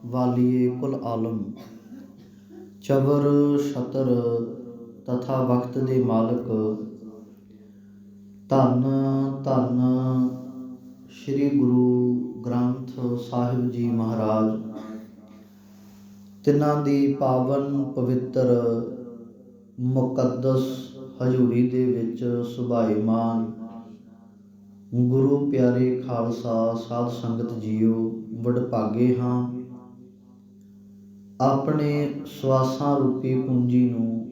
वालिए कुल आलम, चबर छतर तथा वक्त दे मालक, धन धन श्री गुरु ग्रंथ साहिब जी महाराज, तिन्हां दी पावन पवित्र मुकद्दस हजूरी दे विच सुभाईमान गुरु प्यारे खालसा साध संगत जीओ, वडभागे हाँ अपने ਸਵਾਸਾਂ रूपी पूंजी ਨੂੰ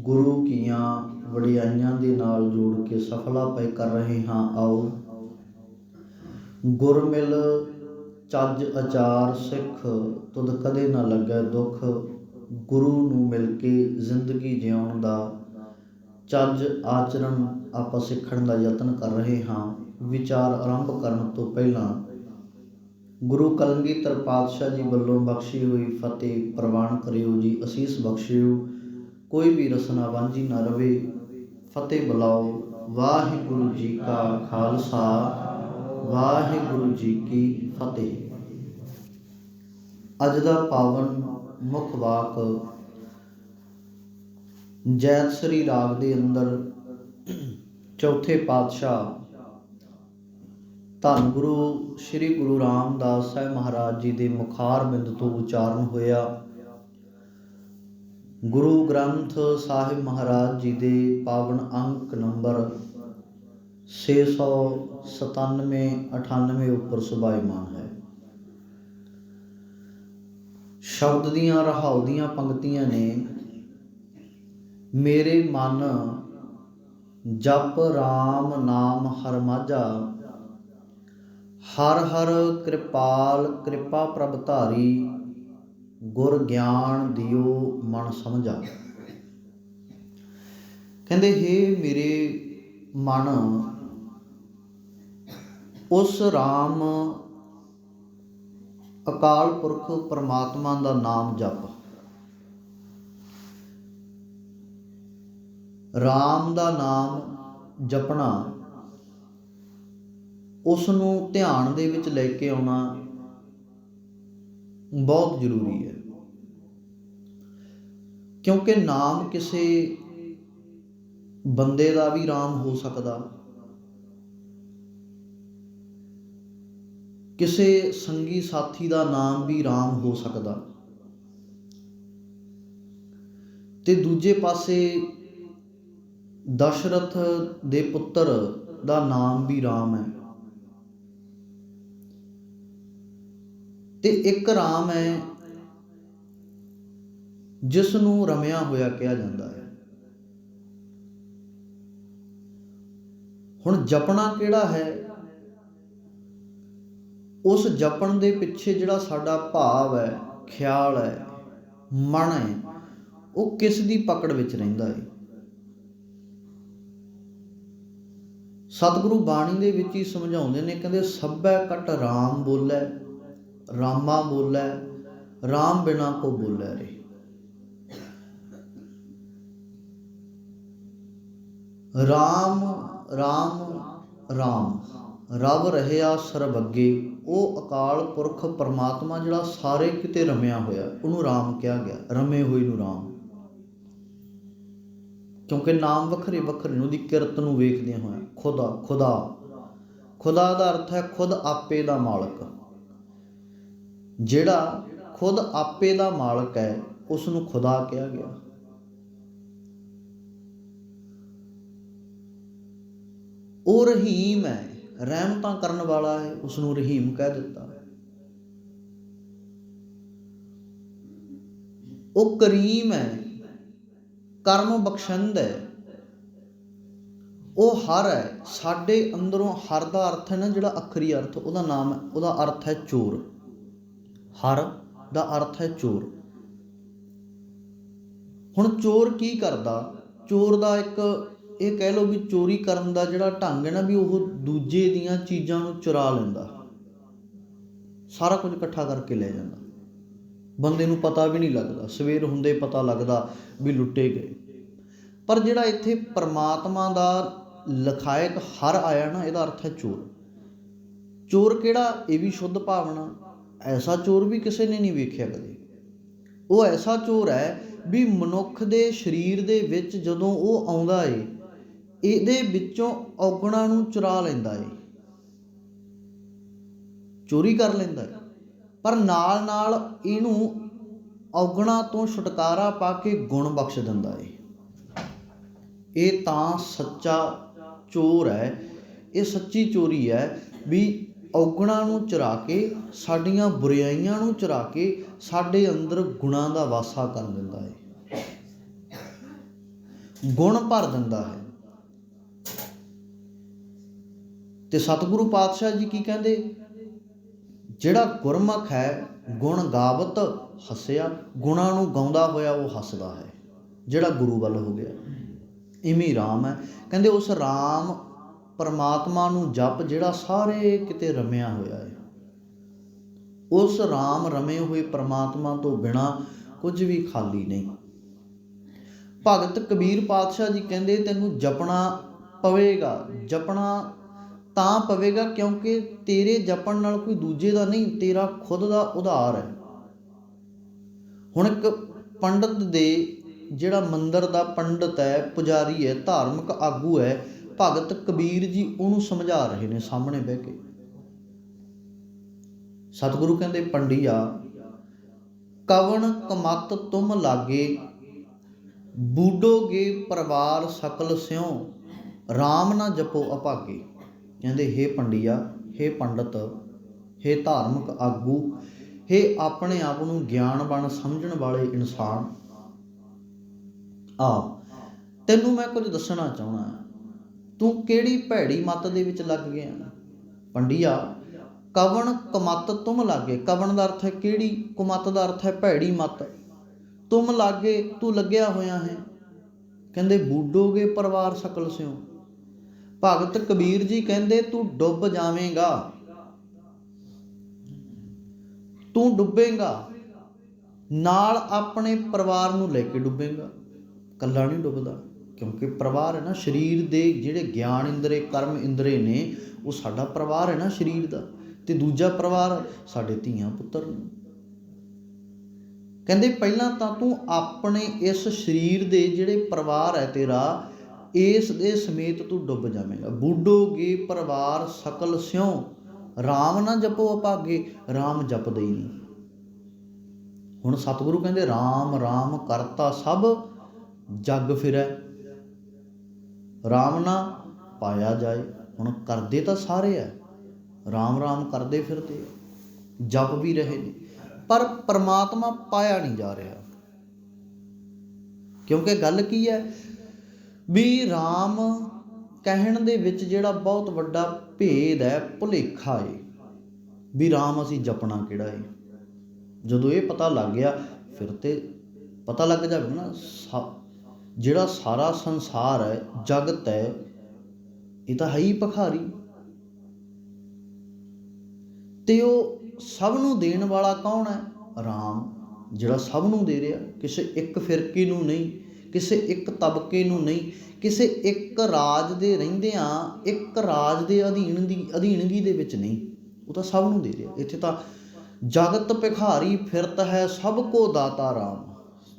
गुरु कीਆਂ ਵਡਿਆਈਆਂ ਦੇ ਨਾਲ ਜੋੜ ਕੇ ਸਫਲਾ ਪਏ ਕਰ ਰਹੇ ਹਾਂ। ਆਓ ਗੁਰ ਮਿਲ ਚੱਜ ਅਚਾਰ ਸਿੱਖ, ਤੁਧ ਕਦੇ ਨਾ ਲੱਗੈ ਦੁੱਖ। ਗੁਰੂ ਨੂੰ ਮਿਲ ਕੇ ਜ਼ਿੰਦਗੀ ਜਿਉਣ ਦਾ ਚੱਜ ਆਚਰਣ ਆਪਾਂ ਸਿੱਖਣ ਦਾ ਯਤਨ ਕਰ ਰਹੇ ਹਾਂ। ਵਿਚਾਰ ਆਰੰਭ ਕਰਨ ਤੋਂ ਪਹਿਲਾਂ ਗੁਰੂ ਕਲਗੀਧਰ ਪਾਤਸ਼ਾਹ ਜੀ ਵੱਲੋਂ ਬਖਸ਼ੀ ਹੋਈ ਫਤਿਹ ਪ੍ਰਵਾਨ ਕਰਿਓ ਜੀ, ਅਸੀਸ ਬਖਸ਼ਿਓ। ਕੋਈ ਵੀ ਰਸਨਾ ਵਾਂਝੀ ਨਾ ਰਵੇ। ਫਤਿਹ ਬੁਲਾਓ। ਵਾਹਿਗੁਰੂ ਜੀ ਕਾ ਖਾਲਸਾ, ਵਾਹਿਗੁਰੂ ਜੀ ਕੀ ਫਤਿਹ। ਅੱਜ ਦਾ ਪਾਵਨ ਮੁੱਖ ਵਾਕ ਜੈਤਸਰੀ ਰਾਗ ਦੇ ਅੰਦਰ ਚੌਥੇ ਪਾਤਸ਼ਾਹ ਧੰਨ ਗੁਰੂ ਸ਼੍ਰੀ ਗੁਰੂ ਰਾਮਦਾਸ ਸਾਹਿਬ ਮਹਾਰਾਜ ਜੀ ਦੇ ਮੁਖਾਰ ਬਿੰਦ ਤੋਂ ਉਚਾਰਨ ਹੋਇਆ। ਗੁਰੂ ਗ੍ਰੰਥ ਸਾਹਿਬ ਮਹਾਰਾਜ ਜੀ ਦੇ ਪਾਵਨ ਅੰਕ ਨੰਬਰ 697-98 ਉੱਪਰ ਸੁਭਾਈਮਾਨ ਹੈ। ਸ਼ਬਦ ਦੀਆਂ ਰਹਾਉ ਦੀਆਂ ਪੰਕਤੀਆਂ ਨੇ। ਮੇਰੇ ਮਨ ਜਪ ਰਾਮ ਨਾਮ ਹਰ ਮਾਝਾ, ਹਰ ਹਰ ਕਿਰਪਾਲ ਕਿਰਪਾ ਪ੍ਰਭ ਧਾਰੀ, ਗੁਰ ਗਿਆਨ ਦਿਓ ਮਨ ਸਮਝਾ। ਕਹਿੰਦੇ ਹੇ ਮੇਰੇ ਮਨ, ਉਸ ਰਾਮ ਅਕਾਲ ਪੁਰਖ ਪਰਮਾਤਮਾ ਦਾ ਨਾਮ ਜਪ। ਰਾਮ ਦਾ ਨਾਮ ਜਪਣਾ, ਉਸ ਨੂੰ ਧਿਆਨ ਦੇ ਵਿੱਚ ਲੈ ਕੇ ਆਉਣਾ ਬਹੁਤ ਜ਼ਰੂਰੀ ਹੈ। ਕਿਉਂਕਿ ਨਾਮ ਕਿਸੇ ਬੰਦੇ ਦਾ ਵੀ ਰਾਮ ਹੋ ਸਕਦਾ, ਕਿਸੇ ਸੰਗੀ ਸਾਥੀ ਦਾ ਨਾਮ ਵੀ ਰਾਮ ਹੋ ਸਕਦਾ, ਤੇ ਦੂਜੇ ਪਾਸੇ ਦਸ਼ਰਥ ਦੇ ਪੁੱਤਰ ਦਾ ਨਾਮ ਵੀ ਰਾਮ ਹੈ। ਤੇ ਇੱਕ ਰਾਮ ਹੈ ਜਿਸ ਨੂੰ ਰਮਿਆ ਹੋਇਆ ਕਿਹਾ ਜਾਂਦਾ ਹੈ। ਹੁਣ ਜਪਣਾ ਕਿਹੜਾ ਹੈ? ਉਸ ਜਪਣ ਦੇ ਪਿੱਛੇ ਜਿਹੜਾ ਸਾਡਾ ਭਾਵ ਹੈ, ਖਿਆਲ ਹੈ, ਮਨ ਹੈ, ਉਹ ਕਿਸ ਦੀ ਪਕੜ ਵਿੱਚ ਰਹਿੰਦਾ ਹੈ। ਸਤਿਗੁਰੂ ਬਾਣੀ ਦੇ ਵਿੱਚ ਹੀ ਸਮਝਾਉਂਦੇ ਨੇ, ਕਹਿੰਦੇ ਸਭੈ ਕਟ ਰਾਮ ਬੋਲੇ, ਰਾਮਾ ਬੋਲੇ, ਰਾਮ ਬਿਨਾ ਕੋ ਬੋਲੇ ਰੇ। ਰਾਮ ਰਾਮ ਰਾਮ, ਰਬ ਰਹਿਆ ਸਰਬ ਅੱਗੇ। ਉਹ ਅਕਾਲ ਪੁਰਖ ਪਰਮਾਤਮਾ ਜਿਹੜਾ ਸਾਰੇ ਕਿਤੇ ਰਮਿਆ ਹੋਇਆ, ਉਹਨੂੰ ਰਾਮ ਕਿਹਾ ਗਿਆ। ਰਮੇ ਹੋਏ ਨੂੰ ਰਾਮ, ਕਿਉਂਕਿ ਨਾਮ ਵੱਖਰੇ ਵੱਖਰੇ ਨੇ। ਉਹਦੀ ਕਿਰਤ ਨੂੰ ਵੇਖਦਿਆਂ ਹੋਇਆ ਖੁਦਾ, ਖੁਦਾ, ਖੁਦਾ ਦਾ ਅਰਥ ਹੈ ਖੁਦ ਆਪੇ ਦਾ ਮਾਲਕ। ਜਿਹੜਾ ਖੁਦ ਆਪੇ ਦਾ ਮਾਲਕ ਹੈ, ਉਸ ਨੂੰ ਖੁਦਾ ਕਿਹਾ ਗਿਆ। ਉਹ ਰਹੀਮ ਹੈ, ਰਹਿਮਤਾਂ ਕਰਨ ਵਾਲਾ ਹੈ, ਉਸ ਨੂੰ ਰਹੀਮ ਕਹਿ ਦਿੱਤਾ। ਉਹ ਕਰੀਮ ਹੈ, ਕਰਮ ਬਖਸ਼ੰਦ ਹੈ। ਉਹ ਹਰ ਹੈ। ਸਾਡੇ ਅੰਦਰੋਂ ਹਰ ਦਾ ਅਰਥ ਹੈ ਨਾ, ਜਿਹੜਾ ਅੱਖਰੀ ਅਰਥ ਉਹਦਾ ਨਾਮ ਹੈ, ਉਹਦਾ ਅਰਥ ਹੈ ਚੋਰ। ਹਰ ਦਾ ਅਰਥ ਹੈ ਚੋਰ। ਹੁਣ ਚੋਰ ਕੀ ਕਰਦਾ? ਚੋਰ ਦਾ ਇੱਕ ਇਹ ਕਹਿ ਲਓ ਵੀ ਚੋਰੀ ਕਰਨ ਦਾ ਜਿਹੜਾ ਢੰਗ ਹੈ ਨਾ, ਵੀ ਉਹ ਦੂਜੇ ਦੀਆਂ ਚੀਜ਼ਾਂ ਨੂੰ ਚੁਰਾ ਲੈਂਦਾ, ਸਾਰਾ ਕੁਝ ਇਕੱਠਾ ਕਰਕੇ ਲੈ ਜਾਂਦਾ। ਬੰਦੇ ਨੂੰ ਪਤਾ ਵੀ ਨਹੀਂ ਲੱਗਦਾ, ਸਵੇਰ ਹੁੰਦੇ ਪਤਾ ਲੱਗਦਾ ਵੀ ਲੁੱਟੇ ਗਏ। ਪਰ ਜਿਹੜਾ ਇੱਥੇ ਪਰਮਾਤਮਾ ਦਾ ਲਖਾਇਕ ਹਰ ਆਇਆ ਨਾ, ਇਹਦਾ ਅਰਥ ਹੈ ਚੋਰ। ਚੋਰ ਕਿਹੜਾ? ਇਹ ਵੀ ਸ਼ੁੱਧ ਭਾਵਨਾ। ਐਸਾ ਚੋਰ ਵੀ ਕਿਸੇ ਨੇ ਨਹੀਂ ਵੇਖਿਆ ਕਦੇ। ਉਹ ਐਸਾ ਚੋਰ ਹੈ ਵੀ ਮਨੁੱਖ ਦੇ ਸਰੀਰ ਦੇ ਵਿੱਚ ਜਦੋਂ ਉਹ ਆਉਂਦਾ ਏ, ਇਹਦੇ ਵਿੱਚੋਂ ਔਗਣਾਂ ਨੂੰ ਚੁਰਾ ਲੈਂਦਾ ਏ, ਚੋਰੀ ਕਰ ਲੈਂਦਾ ਏ, ਪਰ ਨਾਲ ਨਾਲ ਇਹਨੂੰ ਔਗਣਾਂ ਤੋਂ ਛੁਟਕਾਰਾ ਪਾ ਕੇ ਗੁਣ ਬਖਸ਼ ਦਿੰਦਾ ਏ। ਇਹ ਤਾਂ ਸੱਚਾ ਚੋਰ ਹੈ, ਇਹ ਸੱਚੀ ਚੋਰੀ ਹੈ ਵੀ ਔਗਣਾਂ ਨੂੰ ਚੁਰਾ ਕੇ, ਸਾਡੀਆਂ ਬੁਰਾਈਆਂ ਨੂੰ ਚੁਰਾ ਕੇ ਸਾਡੇ ਅੰਦਰ ਗੁਣਾਂ ਦਾ ਵਾਸਾ ਕਰ ਦਿੰਦਾ ਹੈ, ਗੁਣ ਭਰ ਦਿੰਦਾ ਹੈ। ਤੇ ਸਤਿਗੁਰੂ ਪਾਤਸ਼ਾਹ ਜੀ ਕੀ ਕਹਿੰਦੇ, ਜਿਹੜਾ ਗੁਰਮੁਖ ਹੈ ਗੁਣ ਗਾਵਤ ਹੱਸਿਆ, ਗੁਣਾਂ ਨੂੰ ਗਾਉਂਦਾ ਹੋਇਆ ਉਹ ਹੱਸਦਾ ਹੈ, ਜਿਹੜਾ ਗੁਰੂ ਵੱਲ ਹੋ ਗਿਆ। ਇਵੇਂ ਰਾਮ ਹੈ, ਕਹਿੰਦੇ ਉਸ ਰਾਮ ਪਰਮਾਤਮਾ ਨੂੰ ਜਪ ਜਿਹੜਾ ਸਾਰੇ ਕਿਤੇ ਰਮਿਆ ਹੋਇਆ ਹੈ। ਉਸ ਰਾਮ ਰਮੇ ਹੋਏ ਪਰਮਾਤਮਾ ਤੋਂ ਬਿਨਾਂ ਕੁਝ ਵੀ ਖਾਲੀ ਨਹੀਂ। ਭਗਤ ਕਬੀਰ ਪਾਤਸ਼ਾਹ ਜੀ ਕਹਿੰਦੇ ਤੈਨੂੰ ਜਪਣਾ ਪਵੇਗਾ, ਜਪਣਾ ਤਾਂ ਪਵੇਗਾ ਕਿਉਂਕਿ ਤੇਰੇ ਜਪਣ ਨਾਲ ਕੋਈ ਦੂਜੇ ਦਾ ਨਹੀਂ, ਤੇਰਾ ਖੁਦ ਦਾ ਉਧਾਰ ਹੈ। ਹੁਣ ਇੱਕ ਪੰਡਤ ਦੇ, ਜਿਹੜਾ ਮੰਦਰ ਦਾ ਪੰਡਤ ਹੈ, ਪੁਜਾਰੀ ਹੈ, ਧਾਰਮਿਕ ਆਗੂ ਹੈ, ਭਗਤ ਕਬੀਰ ਜੀ ਉਹਨੂੰ ਸਮਝਾ ਰਹੇ ਨੇ ਸਾਹਮਣੇ ਬਹਿ ਕੇ। ਸਤਿਗੁਰੂ ਕਹਿੰਦੇ ਪੰਡੀਆ ਕਵਣ ਕਮਤ ਤੁਮ ਲਾਗੇ, ਬੂਡੋਗੇ ਪਰਿਵਾਰ ਸਕਲ ਸਿਉ, ਰਾਮ ਨਾ ਜਪੋ ਅਭਾਗੇ। ਕਹਿੰਦੇ ਹੇ ਪੰਡੀਆ, ਹੇ ਪੰਡਤ, ਹੇ ਧਾਰਮਿਕ ਆਗੂ, ਹੇ ਆਪਣੇ ਆਪ ਨੂੰ ਗਿਆਨਵਾਨ ਸਮਝਣ ਵਾਲੇ ਇਨਸਾਨ, ਆ ਤੈਨੂੰ ਮੈਂ ਕੁਝ ਦੱਸਣਾ ਚਾਹੁੰਦਾ। ਤੂੰ ਕਿਹੜੀ ਭੈੜੀ ਮੱਤ ਦੇ ਵਿੱਚ ਲੱਗ ਗਿਆ। ਪੰਡੀਆ ਕਵਣ ਕਮਤ ਤੁਮ ਲਾਗੇ, ਕਵਣ ਦਾ ਅਰਥ ਹੈ ਕਿਹੜੀ, ਕੁਮਤ ਦਾ ਅਰਥ ਹੈ ਭੈੜੀ ਮੱਤ, ਤੁਮ ਲਾਗੇ ਤੂੰ ਲੱਗਿਆ ਹੋਇਆ ਹੈ। ਕਹਿੰਦੇ ਬੂਡੋਗੇ ਪਰਿਵਾਰ ਸਕਲ ਸਿਉ, ਭਗਤ ਕਬੀਰ ਜੀ ਕਹਿੰਦੇ ਤੂੰ ਡੁੱਬ ਜਾਵੇਂਗਾ, ਤੂੰ ਡੁੱਬੇਗਾ, ਨਾਲ ਆਪਣੇ ਪਰਿਵਾਰ ਨੂੰ ਲੈ ਕੇ ਡੁੱਬੇਗਾ, ਇਕੱਲਾ ਨਹੀਂ ਡੁੱਬਦਾ। ਕਿਉਂਕਿ ਪਰਿਵਾਰ ਹੈ ਨਾ, ਸਰੀਰ ਦੇ ਜਿਹੜੇ ਗਿਆਨ ਇੰਦਰੇ, ਕਰਮ ਇੰਦਰੇ ਨੇ, ਉਹ ਸਾਡਾ ਪਰਿਵਾਰ ਹੈ ਨਾ ਸਰੀਰ ਦਾ, ਤੇ ਦੂਜਾ ਪਰਿਵਾਰ ਸਾਡੇ ਧੀਆਂ ਪੁੱਤਰ ਨੇ। ਕਹਿੰਦੇ ਪਹਿਲਾਂ ਤਾਂ ਤੂੰ ਆਪਣੇ ਇਸ ਸਰੀਰ ਦੇ ਜਿਹੜੇ ਪਰਿਵਾਰ ਹੈ ਤੇਰਾ, ਇਸ ਦੇ ਸਮੇਤ ਤੂੰ ਡੁੱਬ ਜਾਵੇਂਗਾ। ਬੂਡੋਗੇ ਪਰਿਵਾਰ ਸਕਲ ਸਿਉ, ਰਾਮ ਨਾ ਜਪੋ ਅਭਾਗੇ, ਰਾਮ ਜਪਦੇ ਹੀ ਨਹੀਂ। ਹੁਣ ਸਤਿਗੁਰੂ ਕਹਿੰਦੇ ਰਾਮ ਰਾਮ ਕਰਤਾ ਸਭ ਜਗ ਫਿਰੈ, ਰਾਮ ਨਾ ਪਾਇਆ ਜਾਏ। ਹੁਣ ਕਰਦੇ ਤਾਂ ਸਾਰੇ ਹੈ, ਰਾਮ ਰਾਮ ਕਰਦੇ ਫਿਰਦੇ, ਜਪ ਵੀ ਰਹੇ ਨੇ, ਪਰ ਪਰਮਾਤਮਾ ਪਾਇਆ ਨਹੀਂ ਜਾ ਰਿਹਾ। ਕਿਉਂਕਿ ਗੱਲ ਕੀ ਹੈ ਵੀ ਰਾਮ ਕਹਿਣ ਦੇ ਵਿੱਚ ਜਿਹੜਾ ਬਹੁਤ ਵੱਡਾ ਭੇਦ ਹੈ, ਭੁਲੇਖਾ ਏ ਵੀ ਰਾਮ ਅਸੀਂ ਜਪਣਾ ਕਿਹੜਾ ਏ। ਜਦੋਂ ਇਹ ਪਤਾ ਲੱਗ ਗਿਆ ਫਿਰ ਤੇ ਪਤਾ ਲੱਗ ਜਾਵੇ ਨਾ, ਜਿਹੜਾ ਸਾਰਾ ਸੰਸਾਰ ਹੈ, ਜਗਤ ਹੈ, ਇਹ ਤਾਂ ਹੈ ਹੀ ਭਿਖਾਰੀ, ਤੇ ਉਹ ਸਭ ਨੂੰ ਦੇਣ ਵਾਲਾ ਕੌਣ ਹੈ? ਰਾਮ, ਜਿਹੜਾ ਸਭ ਨੂੰ ਦੇ ਰਿਹਾ, ਕਿਸੇ ਇੱਕ ਫਿਰਕੇ ਨੂੰ ਨਹੀਂ, ਕਿਸੇ ਇੱਕ ਤਬਕੇ ਨੂੰ ਨਹੀਂ, ਕਿਸੇ ਇੱਕ ਰਾਜ ਦੇ ਰਹਿੰਦਿਆਂ ਇੱਕ ਰਾਜ ਦੇ ਅਧੀਨਗੀ ਦੇ ਵਿੱਚ ਨਹੀਂ, ਉਹ ਤਾਂ ਸਭ ਨੂੰ ਦੇ ਰਿਹਾ। ਇੱਥੇ ਤਾਂ ਜਗਤ ਭਿਖਾਰੀ ਫਿਰਤ ਹੈ ਸਭ ਕੋ ਦਾਤਾ ਰਾਮ,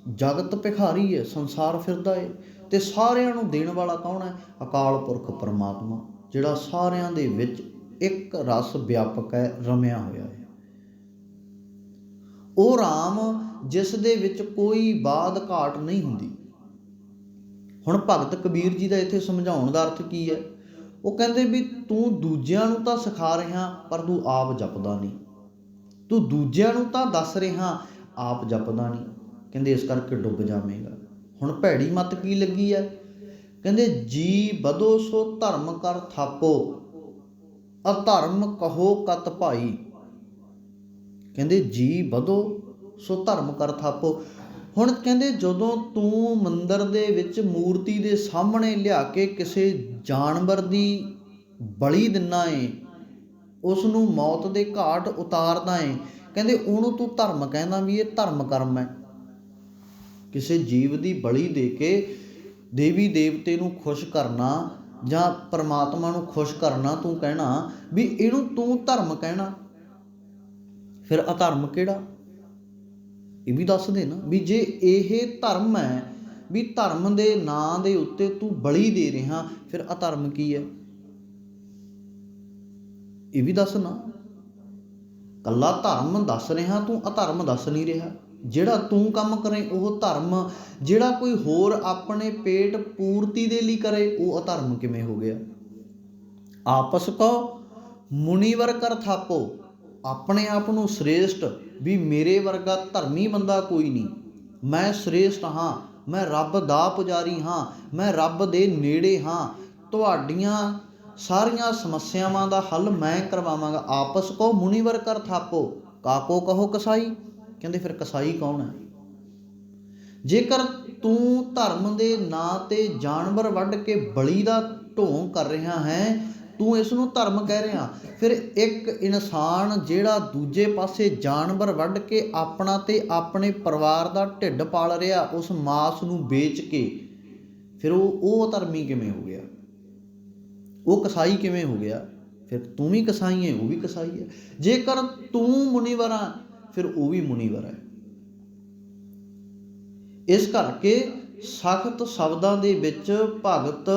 ਜਗਤ ਭਿਖਾਰੀ ਹੈ, ਸੰਸਾਰ ਫਿਰਦਾ ਹੈ, ਤੇ ਸਾਰਿਆਂ ਨੂੰ ਦੇਣ ਵਾਲਾ ਕੌਣ ਹੈ? ਅਕਾਲ ਪੁਰਖ ਪਰਮਾਤਮਾ, ਜਿਹੜਾ ਸਾਰਿਆਂ ਦੇ ਵਿੱਚ ਇੱਕ ਰਸ ਵਿਆਪਕ ਹੈ, ਰਮਿਆ ਹੋਇਆ ਹੈ। ਉਹ ਰਾਮ ਜਿਸ ਦੇ ਵਿੱਚ ਕੋਈ ਬਾਦ ਘਾਟ ਨਹੀਂ ਹੁੰਦੀ। ਹੁਣ ਭਗਤ ਕਬੀਰ ਜੀ ਦਾ ਇੱਥੇ ਸਮਝਾਉਣ ਦਾ ਅਰਥ ਕੀ ਹੈ? ਉਹ ਕਹਿੰਦੇ ਵੀ ਤੂੰ ਦੂਜਿਆਂ ਨੂੰ ਤਾਂ ਸਿਖਾ ਰਿਹਾ ਪਰ ਤੂੰ ਆਪ ਜਪਦਾ ਨਹੀਂ, ਤੂੰ ਦੂਜਿਆਂ ਨੂੰ ਤਾਂ ਦੱਸ ਰਿਹਾ ਆਪ ਜਪਦਾ ਨਹੀਂ। ਕਹਿੰਦੇ ਇਸ ਕਰਕੇ ਡੁੱਬ ਜਾਵੇਂਗਾ। ਹੁਣ ਭੈੜੀ ਮੱਤ ਕੀ ਲੱਗੀ ਹੈ? ਕਹਿੰਦੇ ਜੀ ਵਧੋ ਸੋ ਧਰਮ ਕਰ ਥਾਪੋ, ਅਧਰਮ ਕਹੋ ਕਤ ਭਾਈ। ਕਹਿੰਦੇ ਜੀ ਵਧੋ ਸੋ ਧਰਮ ਕਰ ਥਾਪੋ। ਹੁਣ ਕਹਿੰਦੇ ਜਦੋਂ ਤੂੰ ਮੰਦਰ ਦੇ ਵਿੱਚ ਮੂਰਤੀ ਦੇ ਸਾਹਮਣੇ ਲਿਆ ਕੇ ਕਿਸੇ ਜਾਨਵਰ ਦੀ ਬਲੀ ਦਿੰਦਾ ਏ, ਉਸ ਨੂੰ ਮੌਤ ਦੇ ਘਾਟ ਉਤਾਰਦਾ ਏ, ਕਹਿੰਦੇ ਉਹਨੂੰ ਤੂੰ ਧਰਮ ਕਹਿੰਦਾ ਵੀ ਇਹ ਧਰਮ ਕਰਮ ਹੈ। ਕਿਸੇ ਜੀਵ ਦੀ ਬਲੀ ਦੇ ਕੇ ਦੇਵੀ ਦੇਵਤੇ ਨੂੰ ਖੁਸ਼ ਕਰਨਾ ਜਾਂ ਪਰਮਾਤਮਾ ਨੂੰ ਖੁਸ਼ ਕਰਨਾ, ਤੂੰ ਕਹਿਣਾ ਵੀ ਇਹਨੂੰ ਤੂੰ ਧਰਮ ਕਹਿਣਾ। ਫਿਰ ਅਧਰਮ ਕਿਹੜਾ, ਇਹ ਵੀ ਦੱਸ ਦੇ ਨਾ। ਵੀ ਜੇ ਇਹ ਧਰਮ ਹੈ, ਵੀ ਧਰਮ ਦੇ ਨਾਂ ਦੇ ਉੱਤੇ ਤੂੰ ਬਲੀ ਦੇ ਰਿਹਾ, ਫਿਰ ਅਧਰਮ ਕੀ ਹੈ, ਇਹ ਵੀ ਦੱਸ ਨਾ। ਕੱਲਾ ਧਰਮ ਦੱਸ ਰਿਹਾ ਤੂੰ, ਅਧਰਮ ਦੱਸ ਨਹੀਂ ਰਿਹਾ। ਜਿਹੜਾ ਤੂੰ ਕੰਮ ਕਰੇ ਉਹ ਧਰਮ, ਜਿਹੜਾ ਕੋਈ ਹੋਰ ਆਪਣੇ ਪੇਟ ਪੂਰਤੀ ਦੇ ਲਈ ਕਰੇ ਉਹ ਅਧਰਮ ਕਿਵੇਂ ਹੋ ਗਿਆ। ਆਪਸ ਕੋ ਮੁਨੀਵਰ ਕਰ ਥਾਪੋ, ਆਪਣੇ ਆਪ ਨੂੰ ਸ੍ਰੇਸ਼ਟ, ਵੀ ਮੇਰੇ ਵਰਗਾ ਧਰਮੀ ਬੰਦਾ ਕੋਈ ਨਹੀਂ, ਮੈਂ ਸ੍ਰੇਸ਼ਟ ਹਾਂ, ਮੈਂ ਰੱਬ ਦਾ ਪੁਜਾਰੀ ਹਾਂ, ਮੈਂ ਰੱਬ ਦੇ ਨੇੜੇ ਹਾਂ, ਤੁਹਾਡੀਆਂ ਸਾਰੀਆਂ ਸਮੱਸਿਆਵਾਂ ਦਾ ਹੱਲ ਮੈਂ ਕਰਵਾਵਾਂਗਾ। ਆਪਸ ਕੋ ਮੁਨੀਵਰ ਕਰ ਥਾਪੋ, ਕਾਕੋ ਕਹੋ ਕਸਾਈ, ਕਹਿੰਦੇ ਫਿਰ ਕਸਾਈ ਕੌਣ ਹੈ। ਜੇਕਰ ਤੂੰ ਧਰਮ ਦੇ ਨਾਂ 'ਤੇ ਜਾਨਵਰ ਵੱਢ ਕੇ ਬਲੀ ਦਾ ਢੋਂਗ ਕਰ ਰਿਹਾ ਹੈ, ਤੂੰ ਇਸ ਨੂੰ ਧਰਮ ਕਹਿ ਰਿਹਾ। ਫਿਰ ਇੱਕ ਇਨਸਾਨ ਜਿਹੜਾ ਦੂਜੇ ਪਾਸੇ ਜਾਨਵਰ ਵੱਢ ਕੇ ਆਪਣਾ ਤੇ ਆਪਣੇ ਪਰਿਵਾਰ ਦਾ ਢਿੱਡ ਪਾਲ ਰਿਹਾ, ਉਸ ਮਾਸ ਨੂੰ ਵੇਚ ਕੇ, ਫਿਰ ਉਹ ਧਰਮੀ ਕਿਵੇਂ ਹੋ ਗਿਆ, ਉਹ ਕਸਾਈ ਕਿਵੇਂ ਹੋ ਗਿਆ। ਫਿਰ ਤੂੰ ਵੀ ਕਸਾਈ ਹੈ, ਉਹ ਵੀ ਕਸਾਈ ਹੈ। ਜੇਕਰ ਤੂੰ ਮੁਨੀਵਰ ਆ, ਫਿਰ ਉਹ ਵੀ ਮੁਨੀਵਰ ਹੈ। ਇਸ ਕਰਕੇ ਸਖਤ ਸ਼ਬਦਾਂ ਦੇ ਵਿੱਚ ਭਗਤ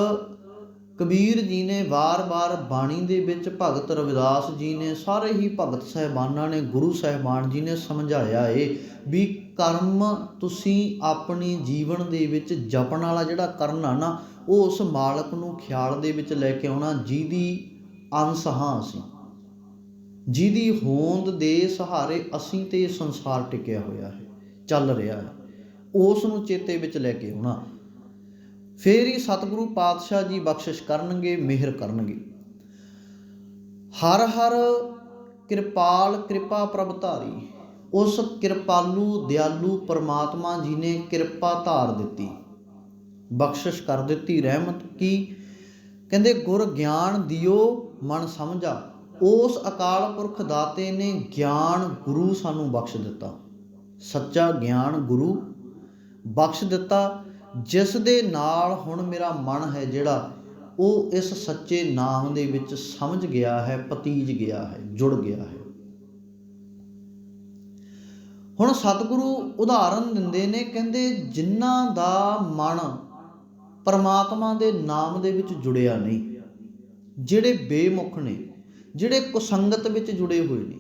ਕਬੀਰ ਜੀ ਨੇ, ਵਾਰ-ਵਾਰ ਬਾਣੀ ਦੇ ਵਿੱਚ ਭਗਤ ਰਵਿਦਾਸ ਜੀ ਨੇ, ਸਾਰੇ ਹੀ ਭਗਤ ਸਾਹਿਬਾਨਾਂ ਨੇ, ਗੁਰੂ ਸਾਹਿਬਾਨ ਜੀ ਨੇ ਸਮਝਾਇਆ ਏ ਵੀ ਕਰਮ ਤੁਸੀਂ ਆਪਣੀ ਜੀਵਨ ਦੇ ਵਿੱਚ ਜਪਣ ਵਾਲਾ ਜਿਹੜਾ ਕਰਨਾ ਨਾ, ਉਹ ਉਸ ਮਾਲਕ ਨੂੰ ਖਿਆਲ ਦੇ ਵਿੱਚ ਲੈ ਕੇ ਆਉਣਾ ਜਿਹਦੀ ਅੰਸ਼ ਹਾਂ ਅਸੀਂ, ਜਿਹਦੀ ਹੋਂਦ ਦੇ ਸਹਾਰੇ ਅਸੀਂ ਤੇ ਸੰਸਾਰ ਟਿਕਿਆ ਹੋਇਆ ਹੈ, ਚੱਲ ਰਿਹਾ ਹੈ, ਉਸ ਨੂੰ ਚੇਤੇ ਵਿੱਚ ਲੈ ਕੇ ਆਉਣਾ। ਫੇਰ ਹੀ ਸਤਿਗੁਰੂ ਪਾਤਸ਼ਾਹ ਜੀ ਬਖਸ਼ਿਸ਼ ਕਰਨਗੇ, ਮਿਹਰ ਕਰਨਗੇ। ਹਰ ਹਰ ਕਿਰਪਾਲ ਕਿਰਪਾ ਪ੍ਰਭ ਧਾਰੀ, ਉਸ ਕਿਰਪਾਲੂ ਦਿਆਲੂ ਪਰਮਾਤਮਾ ਜੀ ਨੇ ਕਿਰਪਾ ਧਾਰ ਦਿੱਤੀ, ਬਖਸ਼ਿਸ਼ ਕਰ ਦਿੱਤੀ, ਰਹਿਮਤ ਕੀ, ਕਹਿੰਦੇ ਗੁਰ ਗਿਆਨ ਦਿਓ ਮਨ ਸਮਝਾ। ਉਸ ਅਕਾਲ ਪੁਰਖ ਦਾਤੇ ਨੇ ਗਿਆਨ ਗੁਰੂ ਸਾਨੂੰ ਬਖਸ਼ ਦਿੱਤਾ, ਸੱਚਾ ਗਿਆਨ ਗੁਰੂ ਬਖਸ਼ ਦਿੱਤਾ, ਜਿਸ ਦੇ ਨਾਲ ਹੁਣ ਮੇਰਾ ਮਨ ਹੈ ਜਿਹੜਾ ਉਹ ਇਸ ਸੱਚੇ ਨਾਮ ਦੇ ਵਿੱਚ ਸਮਝ ਗਿਆ ਹੈ, ਪਤੀਜ ਗਿਆ ਹੈ, ਜੁੜ ਗਿਆ ਹੈ। ਹੁਣ ਸਤਿਗੁਰੂ ਉਦਾਹਰਨ ਦਿੰਦੇ ਨੇ, ਕਹਿੰਦੇ ਜਿਨ੍ਹਾਂ ਦਾ ਮਨ ਪਰਮਾਤਮਾ ਦੇ ਨਾਮ ਦੇ ਵਿੱਚ ਜੁੜਿਆ ਨਹੀਂ, ਜਿਹੜੇ ਬੇਮੁਖ ਨੇ, ਜਿਹੜੇ ਕੁਸੰਗਤ ਵਿੱਚ ਜੁੜੇ ਹੋਏ ਨੇ,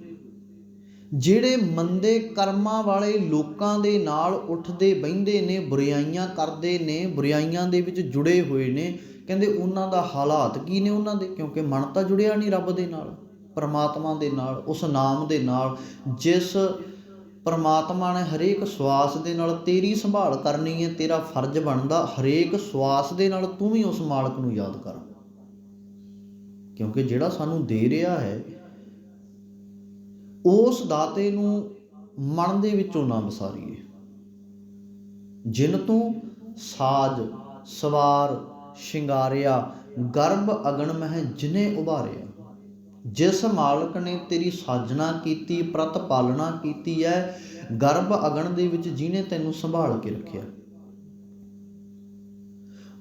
ਜਿਹੜੇ ਮੰਦੇ ਕਰਮਾਂ ਵਾਲੇ ਲੋਕਾਂ ਦੇ ਨਾਲ ਉੱਠਦੇ ਬਹਿੰਦੇ ਨੇ, ਬੁਰਾਈਆਂ ਕਰਦੇ ਨੇ, ਬੁਰਾਈਆਂ ਦੇ ਵਿੱਚ ਜੁੜੇ ਹੋਏ ਨੇ, ਕਹਿੰਦੇ ਉਹਨਾਂ ਦਾ ਹਾਲਾਤ ਕੀ ਨੇ ਉਹਨਾਂ ਦੇ, ਕਿਉਂਕਿ ਮਨ ਤਾਂ ਜੁੜਿਆ ਨਹੀਂ ਰੱਬ ਦੇ ਨਾਲ, ਪਰਮਾਤਮਾ ਦੇ ਨਾਲ, ਉਸ ਨਾਮ ਦੇ ਨਾਲ। ਜਿਸ ਪਰਮਾਤਮਾ ਨੇ ਹਰੇਕ ਸਵਾਸ ਦੇ ਨਾਲ ਤੇਰੀ ਸੰਭਾਲ ਕਰਨੀ ਹੈ, ਤੇਰਾ ਫਰਜ਼ ਬਣਦਾ ਹਰੇਕ ਸਵਾਸ ਦੇ ਨਾਲ ਤੂੰ ਵੀ ਉਸ ਮਾਲਕ ਨੂੰ ਯਾਦ ਕਰ, ਕਿਉਂਕਿ ਜਿਹੜਾ ਸਾਨੂੰ ਦੇ ਰਿਹਾ ਹੈ ਉਸ ਦਾਤੇ ਨੂੰ ਮਨ ਦੇ ਵਿੱਚੋਂ ਨਾ ਵਿਸਾਰੀਏ। ਜਿਨ ਤੂੰ ਸਾਜ ਸਵਾਰ ਸ਼ਿੰਗਾਰਿਆ, ਗਰਭ ਅਗਨ ਮਹਿ ਜਿਨੇ ਉਭਾਰਿਆ। ਜਿਸ ਮਾਲਕ ਨੇ ਤੇਰੀ ਸਾਜਨਾ ਕੀਤੀ, ਪ੍ਰਤ ਪਾਲਣਾ ਕੀਤੀ ਹੈ, ਗਰਭ ਅਗਨ ਦੇ ਵਿੱਚ ਜਿਹਨੇ ਤੈਨੂੰ ਸੰਭਾਲ ਕੇ ਰੱਖਿਆ,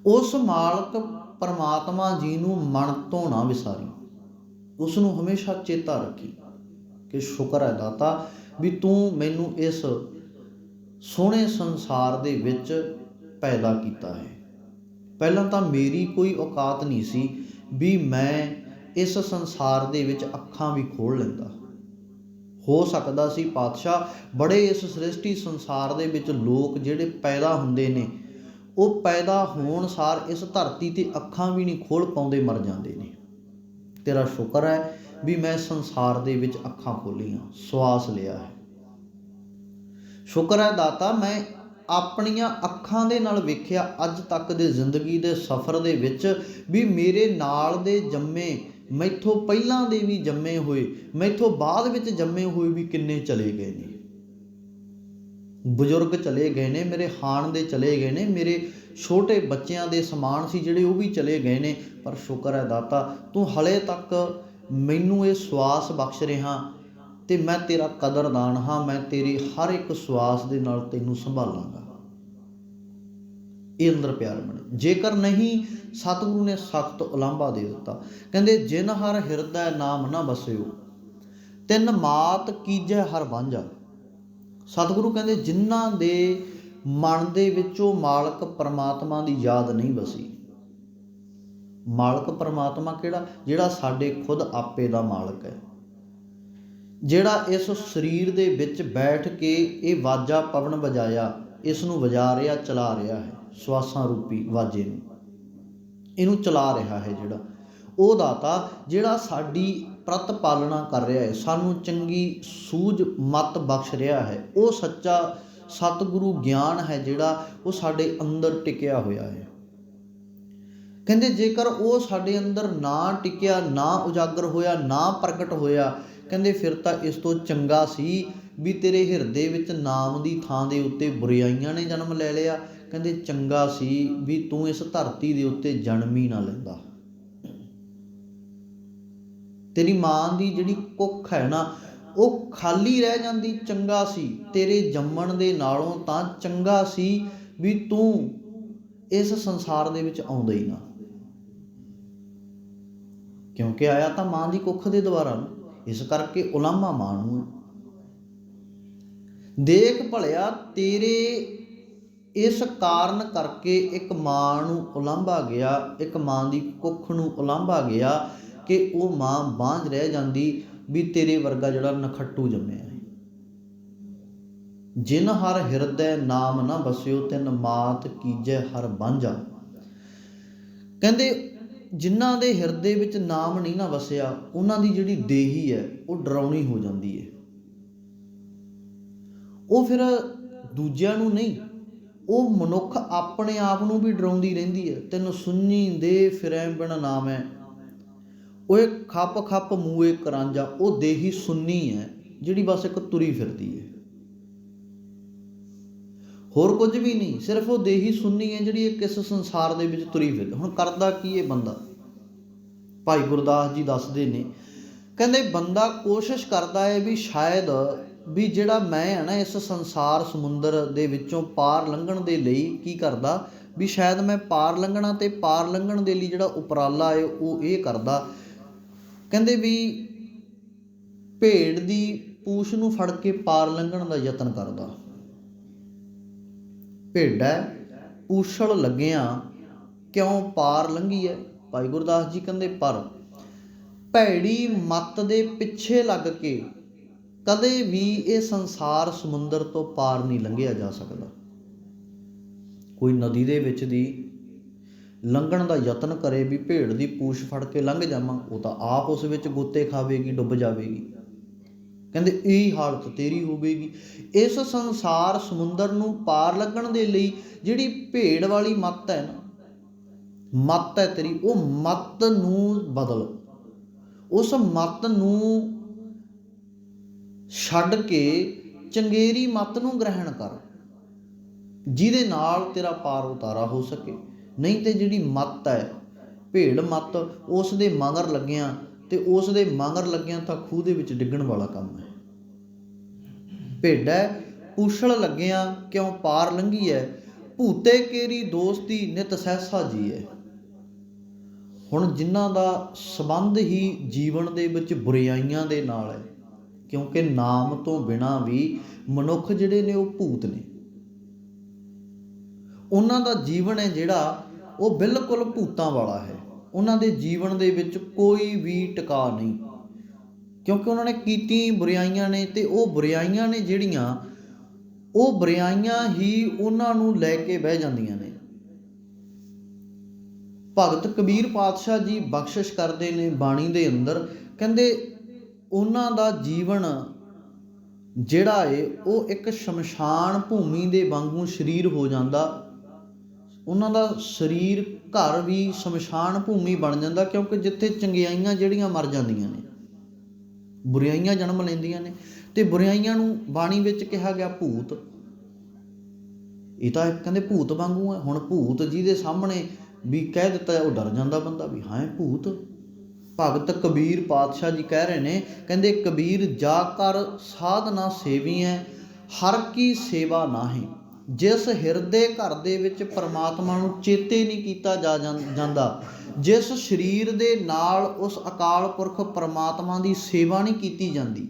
ਉਸ ਮਾਲਕ ਪਰਮਾਤਮਾ ਜੀ ਨੂੰ ਮਨ ਤੋਂ ਨਾ ਵਿਸਾਰੀ, ਉਸ ਨੂੰ ਹਮੇਸ਼ਾ ਚੇਤਾ ਰੱਖੀ ਕਿ ਸ਼ੁਕਰ ਹੈ ਦਾਤਾ ਵੀ ਤੂੰ ਮੈਨੂੰ ਇਸ ਸੋਹਣੇ ਸੰਸਾਰ ਦੇ ਵਿੱਚ ਪੈਦਾ ਕੀਤਾ ਹੈ। ਪਹਿਲਾਂ ਤਾਂ ਮੇਰੀ ਕੋਈ ਔਕਾਤ ਨਹੀਂ ਸੀ ਵੀ ਮੈਂ ਇਸ ਸੰਸਾਰ ਦੇ ਵਿੱਚ ਅੱਖਾਂ ਵੀ ਖੋਲ੍ਹ ਲੈਂਦਾ। ਹੋ ਸਕਦਾ ਸੀ ਪਾਤਸ਼ਾਹ ਬੜੇ ਇਸ ਸ੍ਰਿਸ਼ਟੀ ਸੰਸਾਰ ਦੇ ਵਿੱਚ ਲੋਕ ਜਿਹੜੇ ਪੈਦਾ ਹੁੰਦੇ ਨੇ, ਉਹ ਪੈਦਾ ਹੋਣ ਸਾਰ ਇਸ ਧਰਤੀ 'ਤੇ ਅੱਖਾਂ ਵੀ ਨਹੀਂ ਖੋਲ੍ਹ ਪਾਉਂਦੇ, ਮਰ ਜਾਂਦੇ ਨੇ। ਤੇਰਾ ਸ਼ੁਕਰ ਹੈ ਵੀ ਮੈਂ ਸੰਸਾਰ ਦੇ ਵਿੱਚ ਅੱਖਾਂ ਖੋਲ੍ਹੀਆਂ, ਸਵਾਸ ਲਿਆ ਹੈ। ਸ਼ੁਕਰ ਹੈ ਦਾਤਾ ਮੈਂ ਆਪਣੀਆਂ ਅੱਖਾਂ ਦੇ ਨਾਲ ਵੇਖਿਆ ਅੱਜ ਤੱਕ ਦੇ ਜ਼ਿੰਦਗੀ ਦੇ ਸਫ਼ਰ ਦੇ ਵਿੱਚ ਵੀ ਮੇਰੇ ਨਾਲ ਦੇ ਜੰਮੇ, ਮੈਥੋਂ ਪਹਿਲਾਂ ਦੇ ਵੀ ਜੰਮੇ ਹੋਏ, ਮੈਥੋਂ ਬਾਅਦ ਵਿੱਚ ਜੰਮੇ ਹੋਏ ਵੀ ਕਿੰਨੇ ਚਲੇ ਗਏ ਨੇ। ਬਜ਼ੁਰਗ ਚਲੇ ਗਏ ਨੇ, ਮੇਰੇ ਹਾਣ ਦੇ ਚਲੇ ਗਏ ਨੇ, ਮੇਰੇ ਛੋਟੇ ਬੱਚਿਆਂ ਦੇ ਸਮਾਨ ਸੀ ਜਿਹੜੇ ਉਹ ਵੀ ਚਲੇ ਗਏ ਨੇ। ਪਰ ਸ਼ੁਕਰ ਹੈ ਦਾਤਾ ਤੂੰ ਹਲੇ ਤੱਕ ਮੈਨੂੰ ਇਹ ਸਵਾਸ ਬਖਸ਼ ਰਿਹਾ ਤੇ ਮੈਂ ਤੇਰਾ ਕਦਰਦਾਨ ਹਾਂ, ਮੈਂ ਤੇਰੀ ਹਰ ਇੱਕ ਸਵਾਸ ਦੇ ਨਾਲ ਤੈਨੂੰ ਸੰਭਾਲਾਂਗਾ। ਇਹ ਅੰਦਰ ਪਿਆਰ ਬਣੇ। ਜੇਕਰ ਨਹੀਂ, ਸਤਿਗੁਰੂ ਨੇ ਸਖਤ ਉਲਾਂਭਾ ਦੇ ਦਿੱਤਾ, ਕਹਿੰਦੇ ਜਿਨ ਹਰ ਹਿਰਦੈ ਨਾਮ ਨਾ ਵਸਿਓ, ਤਿੰਨ ਮਾਤ ਕੀਜੈ ਹਰ ਵਾਂਝਾ। ਸਤਿਗੁਰੂ ਕਹਿੰਦੇ ਜਿਨ੍ਹਾਂ ਦੇ ਮਨ ਦੇ ਵਿੱਚ ਉਹ ਮਾਲਕ ਪਰਮਾਤਮਾ ਦੀ ਯਾਦ ਨਹੀਂ ਵਸੀ। ਮਾਲਕ ਪਰਮਾਤਮਾ ਕਿਹੜਾ? ਜਿਹੜਾ ਸਾਡੇ ਖੁਦ ਆਪੇ ਦਾ ਮਾਲਕ ਹੈ, ਜਿਹੜਾ ਇਸ ਸਰੀਰ ਦੇ ਵਿੱਚ ਬੈਠ ਕੇ ਇਹ ਵਾਜਾ ਪਵਨ ਵਜਾਇਆ, ਇਸ ਨੂੰ ਵਜਾ ਰਿਹਾ, ਚਲਾ ਰਿਹਾ ਹੈ, ਸਵਾਸਾਂ ਰੂਪੀ ਵਾਜੇ ਨੂੰ ਇਹਨੂੰ ਚਲਾ ਰਿਹਾ ਹੈ, ਜਿਹੜਾ ਉਹ ਦਾਤਾ ਜਿਹੜਾ ਸਾਡੀ ਪ੍ਰਤ ਪਾਲਣਾ ਕਰ ਰਿਹਾ ਹੈ, ਸਾਨੂੰ ਚੰਗੀ ਸੂਝ ਮੱਤ ਬਖਸ਼ ਰਿਹਾ ਹੈ, ਉਹ ਸੱਚਾ ਸਤਿਗੁਰੂ ਗਿਆਨ ਹੈ ਜਿਹੜਾ ਉਹ ਸਾਡੇ ਅੰਦਰ ਟਿਕਿਆ ਹੋਇਆ ਹੈ। ਕਹਿੰਦੇ ਜੇਕਰ ਉਹ ਸਾਡੇ ਅੰਦਰ ਨਾ ਟਿਕਿਆ, ਨਾ ਉਜਾਗਰ ਹੋਇਆ, ਨਾ ਪ੍ਰਗਟ ਹੋਇਆ, ਕਹਿੰਦੇ ਫਿਰ ਤਾਂ ਇਸ ਤੋਂ ਚੰਗਾ ਸੀ ਵੀ ਤੇਰੇ ਹਿਰਦੇ ਵਿੱਚ ਨਾਮ ਦੀ ਥਾਂ ਦੇ ਉੱਤੇ ਬੁਰਾਈਆਂ ਨੇ ਜਨਮ ਲੈ ਲਿਆ। ਕਹਿੰਦੇ ਚੰਗਾ ਸੀ ਵੀ ਤੂੰ ਇਸ ਧਰਤੀ ਦੇ ਉੱਤੇ ਜਨਮ ਹੀ ਨਾ ਲੈਂਦਾ। ਤੇਰੀ ਮਾਂ ਦੀ ਜਿਹੜੀ ਕੁੱਖ ਹੈ ਨਾ ਉਹ ਖਾਲੀ ਰਹਿ ਜਾਂਦੀ। ਚੰਗਾ ਸੀ ਤੇਰੇ ਜੰਮਣ ਦੇ ਨਾਲੋਂ ਤਾਂ ਚੰਗਾ ਸੀ ਵੀ ਤੂੰ ਇਸ ਸੰਸਾਰ ਦੇ ਵਿੱਚ ਆਉਂਦਾ ਹੀ ਨਾ, ਕਿਉਂਕਿ ਆਇਆ ਤਾਂ ਮਾਂ ਦੀ ਕੁੱਖ ਦੇ ਦੁਆਰਾ ਨਾ। ਇਸ ਕਰਕੇ ਉਲਾਮਾ ਮਾਂ ਨੂੰ ਦੇਖ ਭਲਿਆ ਤੇਰੇ ਇਸ ਕਾਰਨ ਕਰਕੇ ਇੱਕ ਮਾਂ ਨੂੰ ਉਲਾਂਭਾ ਗਿਆ, ਇੱਕ ਮਾਂ ਦੀ ਕੁੱਖ ਨੂੰ ਉਲਾਂਭਾ ਗਿਆ ਕਿ ਉਹ ਮਾਂ ਬਾਂਝ ਰਹਿ ਜਾਂਦੀ ਵੀ ਤੇਰੇ ਵਰਗਾ ਜਿਹੜਾ ਨਖੱਟੂ ਜੰਮਿਆ ਹੈ। ਜਿਨ ਹਰ ਹਿਰਦੈ ਨਾਮ ਨਾ ਬਸਿਓ ਤਿਨ ਮਾਤ ਕੀਜੈ ਹਰ ਬਾਂਝਾ। ਕਹਿੰਦੇ ਜਿਨ੍ਹਾਂ ਦੇ ਹਿਰਦੇ ਵਿੱਚ ਨਾਮ ਨਹੀਂ ਨਾ ਵਸਿਆ ਉਹਨਾਂ ਦੀ ਜਿਹੜੀ ਦੇਹੀ ਹੈ ਉਹ ਡਰਾਉਣੀ ਹੋ ਜਾਂਦੀ ਹੈ। ਉਹ ਫਿਰ ਦੂਜਿਆਂ ਨੂੰ ਨਹੀਂ, ਉਹ ਮਨੁੱਖ ਆਪਣੇ ਆਪ ਨੂੰ ਵੀ ਡਰਾਉਂਦੀ ਰਹਿੰਦੀ ਹੈ। ਤੈਨੂੰ ਸੁਣੀ ਦੇ ਫਿਰੈ ਬਿਨ ਨਾਮੈ ਓਏ ਖੱਪ ਖੱਪ ਮੂਏ ਕਰਾਂਜਾ। ਉਹ ਦੇਹੀ ਸੁੰਨੀ ਹੈ ਜਿਹੜੀ ਬਸ ਇੱਕ ਤੁਰੀ ਫਿਰਦੀ ਹੈ, ਹੋਰ ਕੁਝ ਵੀ ਨਹੀਂ। ਸਿਰਫ ਉਹ ਦੇਹੀ ਸੁੰਨੀ ਹੈ ਜਿਹੜੀ ਇਸ ਸੰਸਾਰ ਦੇ ਵਿੱਚ ਤੁਰੀ ਫਿਰਦੀ। ਹੁਣ ਕਰਦਾ ਕੀ ਇਹ ਬੰਦਾ? ਭਾਈ ਗੁਰਦਾਸ ਜੀ ਦੱਸਦੇ ਨੇ, ਕਹਿੰਦੇ ਬੰਦਾ ਕੋਸ਼ਿਸ਼ ਕਰਦਾ ਹੈ ਵੀ ਸ਼ਾਇਦ ਵੀ ਜਿਹੜਾ ਮੈਂ ਹੈ ਨਾ ਇਸ ਸੰਸਾਰ ਸਮੁੰਦਰ ਦੇ ਵਿੱਚੋਂ ਪਾਰ ਲੰਘਣ ਦੇ ਲਈ ਕੀ ਕਰਦਾ ਵੀ ਸ਼ਾਇਦ ਮੈਂ ਪਾਰ ਲੰਘਣਾ, ਤੇ ਪਾਰ ਲੰਘਣ ਦੇ ਲਈ ਜਿਹੜਾ ਉਪਰਾਲਾ ਹੈ ਉਹ ਇਹ ਕਰਦਾ। ਕਹਿੰਦੇ ਵੀ ਭੇਡ ਦੀ ਪੂਛ ਨੂੰ ਫੜ ਕੇ ਪਾਰ ਲੰਘਣ ਦਾ ਯਤਨ ਕਰਦਾ। ਭੇਡਾਂ ਪੂਛਲ ਲੱਗਿਆ ਕਿਉਂ ਪਾਰ ਲੰਘੀ ਹੈ? ਭਾਈ ਗੁਰਦਾਸ ਜੀ ਕਹਿੰਦੇ ਪਰ ਭੈੜੀ ਮੱਤ ਦੇ ਪਿੱਛੇ ਲੱਗ ਕੇ ਕਦੇ ਵੀ ਇਹ ਸੰਸਾਰ ਸਮੁੰਦਰ ਤੋਂ ਪਾਰ ਨਹੀਂ ਲੰਘਿਆ ਜਾ ਸਕਦਾ। ਕੋਈ ਨਦੀ ਦੇ ਵਿੱਚ ਦੀ ਲੰਘਣ ਦਾ ਯਤਨ ਕਰੇ ਵੀ ਭੇਡ ਦੀ ਪੂਛ ਫੜ ਕੇ ਲੰਘ ਜਾਵਾਂ, ਉਹ ਤਾਂ ਆਪ ਉਸ ਵਿੱਚ ਗੋਤੇ ਖਾਵੇਗੀ, ਡੁੱਬ ਜਾਵੇਗੀ। ਕਹਿੰਦੇ ਇਹੀ ਹਾਲਤ ਤੇਰੀ ਹੋਵੇਗੀ। ਇਸ ਸੰਸਾਰ ਸਮੁੰਦਰ ਨੂੰ ਪਾਰ ਲੱਗਣ ਦੇ ਲਈ ਜਿਹੜੀ ਭੇਡ ਵਾਲੀ ਮੱਤ ਹੈ ਨਾ, ਮੱਤ ਹੈ ਤੇਰੀ, ਉਹ ਮੱਤ ਨੂੰ ਬਦਲ, ਉਸ ਮੱਤ ਨੂੰ ਛੱਡ ਕੇ ਚੰਗੇਰੀ ਮੱਤ ਨੂੰ ਗ੍ਰਹਿਣ ਕਰ, ਜਿਹਦੇ ਨਾਲ ਤੇਰਾ ਪਾਰ ਉਤਾਰਾ ਹੋ ਸਕੇ। ਨਹੀਂ ਤੇ ਜਿਹੜੀ ਮੱਤ ਹੈ ਭੇਡ ਮੱਤ, ਉਸ ਦੇ ਮਗਰ ਲੱਗਿਆ ਤੇ ਉਸ ਦੇ ਮਗਰ ਲੱਗਿਆ ਤਾਂ ਖੂਹ ਦੇ ਵਿੱਚ ਡਿੱਗਣ ਵਾਲਾ ਕੰਮ ਹੈ। ਭੇਡੈ ਪੂਛਲ ਲੱਗਿਆ ਕਿਉਂ ਪਾਰ ਲੰਘੀ ਹੈ ਭੂਤੇ ਕੇਰੀ ਦੋਸਤੀ ਨਿਤ ਸਹਿਸਾ ਜੀ ਹੈ। ਹੁਣ ਜਿਨ੍ਹਾਂ ਦਾ ਸੰਬੰਧ ਹੀ ਜੀਵਨ ਦੇ ਵਿੱਚ ਬੁਰਾਈਆਂ ਦੇ ਨਾਲ ਹੈ, ਕਿਉਂਕਿ ਨਾਮ ਤੋਂ ਬਿਨਾਂ ਵੀ ਮਨੁੱਖ ਜਿਹੜੇ ਨੇ ਉਹ ਭੂਤ ਨੇ। ਉਹਨਾਂ ਦਾ ਜੀਵਨ ਹੈ ਜਿਹੜਾ ਉਹ ਬਿਲਕੁਲ ਭੂਤਾਂ ਵਾਲਾ ਹੈ। ਉਹਨਾਂ ਦੇ ਜੀਵਨ ਦੇ ਵਿੱਚ ਕੋਈ ਵੀ ਟਿਕਾ ਨਹੀਂ, ਕਿਉਂਕਿ ਉਹਨਾਂ ਨੇ ਕੀਤੀਆਂ ਬੁਰਾਈਆਂ ਨੇ, ਤੇ ਉਹ ਬੁਰਾਈਆਂ ਨੇ ਜਿਹੜੀਆਂ ਉਹ ਬੁਰਾਈਆਂ ਹੀ ਉਹਨਾਂ ਨੂੰ ਲੈ ਕੇ ਬਹਿ ਜਾਂਦੀਆਂ ਨੇ। ਭਗਤ ਕਬੀਰ ਪਾਤਸ਼ਾਹ ਜੀ ਬਖਸ਼ਿਸ਼ ਕਰਦੇ ਨੇ ਬਾਣੀ ਦੇ ਅੰਦਰ, ਕਹਿੰਦੇ ਉਹਨਾਂ ਦਾ ਜੀਵਨ ਜਿਹੜਾ ਏ ਉਹ ਇੱਕ ਸ਼ਮਸ਼ਾਨ ਭੂਮੀ ਦੇ ਵਾਂਗੂ ਸਰੀਰ ਹੋ ਜਾਂਦਾ। ਉਹਨਾਂ ਦਾ ਸਰੀਰ ਘਰ ਵੀ ਸ਼ਮਸ਼ਾਨ ਭੂਮੀ ਬਣ ਜਾਂਦਾ, ਕਿਉਂਕਿ ਜਿੱਥੇ ਚੰਗਿਆਈਆਂ ਜਿਹੜੀਆਂ ਮਰ ਜਾਂਦੀਆਂ ਨੇ, ਬੁਰਾਈਆਂ ਜਨਮ ਲੈਂਦੀਆਂ ਨੇ, ਤੇ ਬੁਰਾਈਆਂ ਨੂੰ ਬਾਣੀ ਵਿੱਚ ਕਿਹਾ ਗਿਆ ਭੂਤ। ਇਹ ਤਾਂ ਕਹਿੰਦੇ ਭੂਤ ਵਾਂਗੂ ਹੈ। ਹੁਣ ਭੂਤ ਜਿਹਦੇ ਸਾਹਮਣੇ ਵੀ ਕਹਿ ਦਿੱਤਾ ਉਹ ਡਰ ਜਾਂਦਾ ਬੰਦਾ ਵੀ ਹਾਂ ਭੂਤ। ਭਗਤ ਕਬੀਰ ਪਾਤਸ਼ਾਹ ਜੀ ਕਹਿ ਰਹੇ ਨੇ, ਕਹਿੰਦੇ ਕਬੀਰ ਜਾ ਕਰ ਸਾਧਨਾ ਸੇਵੀਐ ਹਰ ਕੀ ਸੇਵਾ ਨਾਹੀਂ। ਜਿਸ ਹਿਰਦੇ ਘਰ ਦੇ ਵਿੱਚ ਪਰਮਾਤਮਾ ਨੂੰ ਚੇਤੇ ਨਹੀਂ ਕੀਤਾ ਜਾਂਦਾ, ਜਿਸ ਸਰੀਰ ਦੇ ਨਾਲ ਉਸ ਅਕਾਲ ਪੁਰਖ ਪਰਮਾਤਮਾ ਦੀ ਸੇਵਾ ਨਹੀਂ ਕੀਤੀ ਜਾਂਦੀ,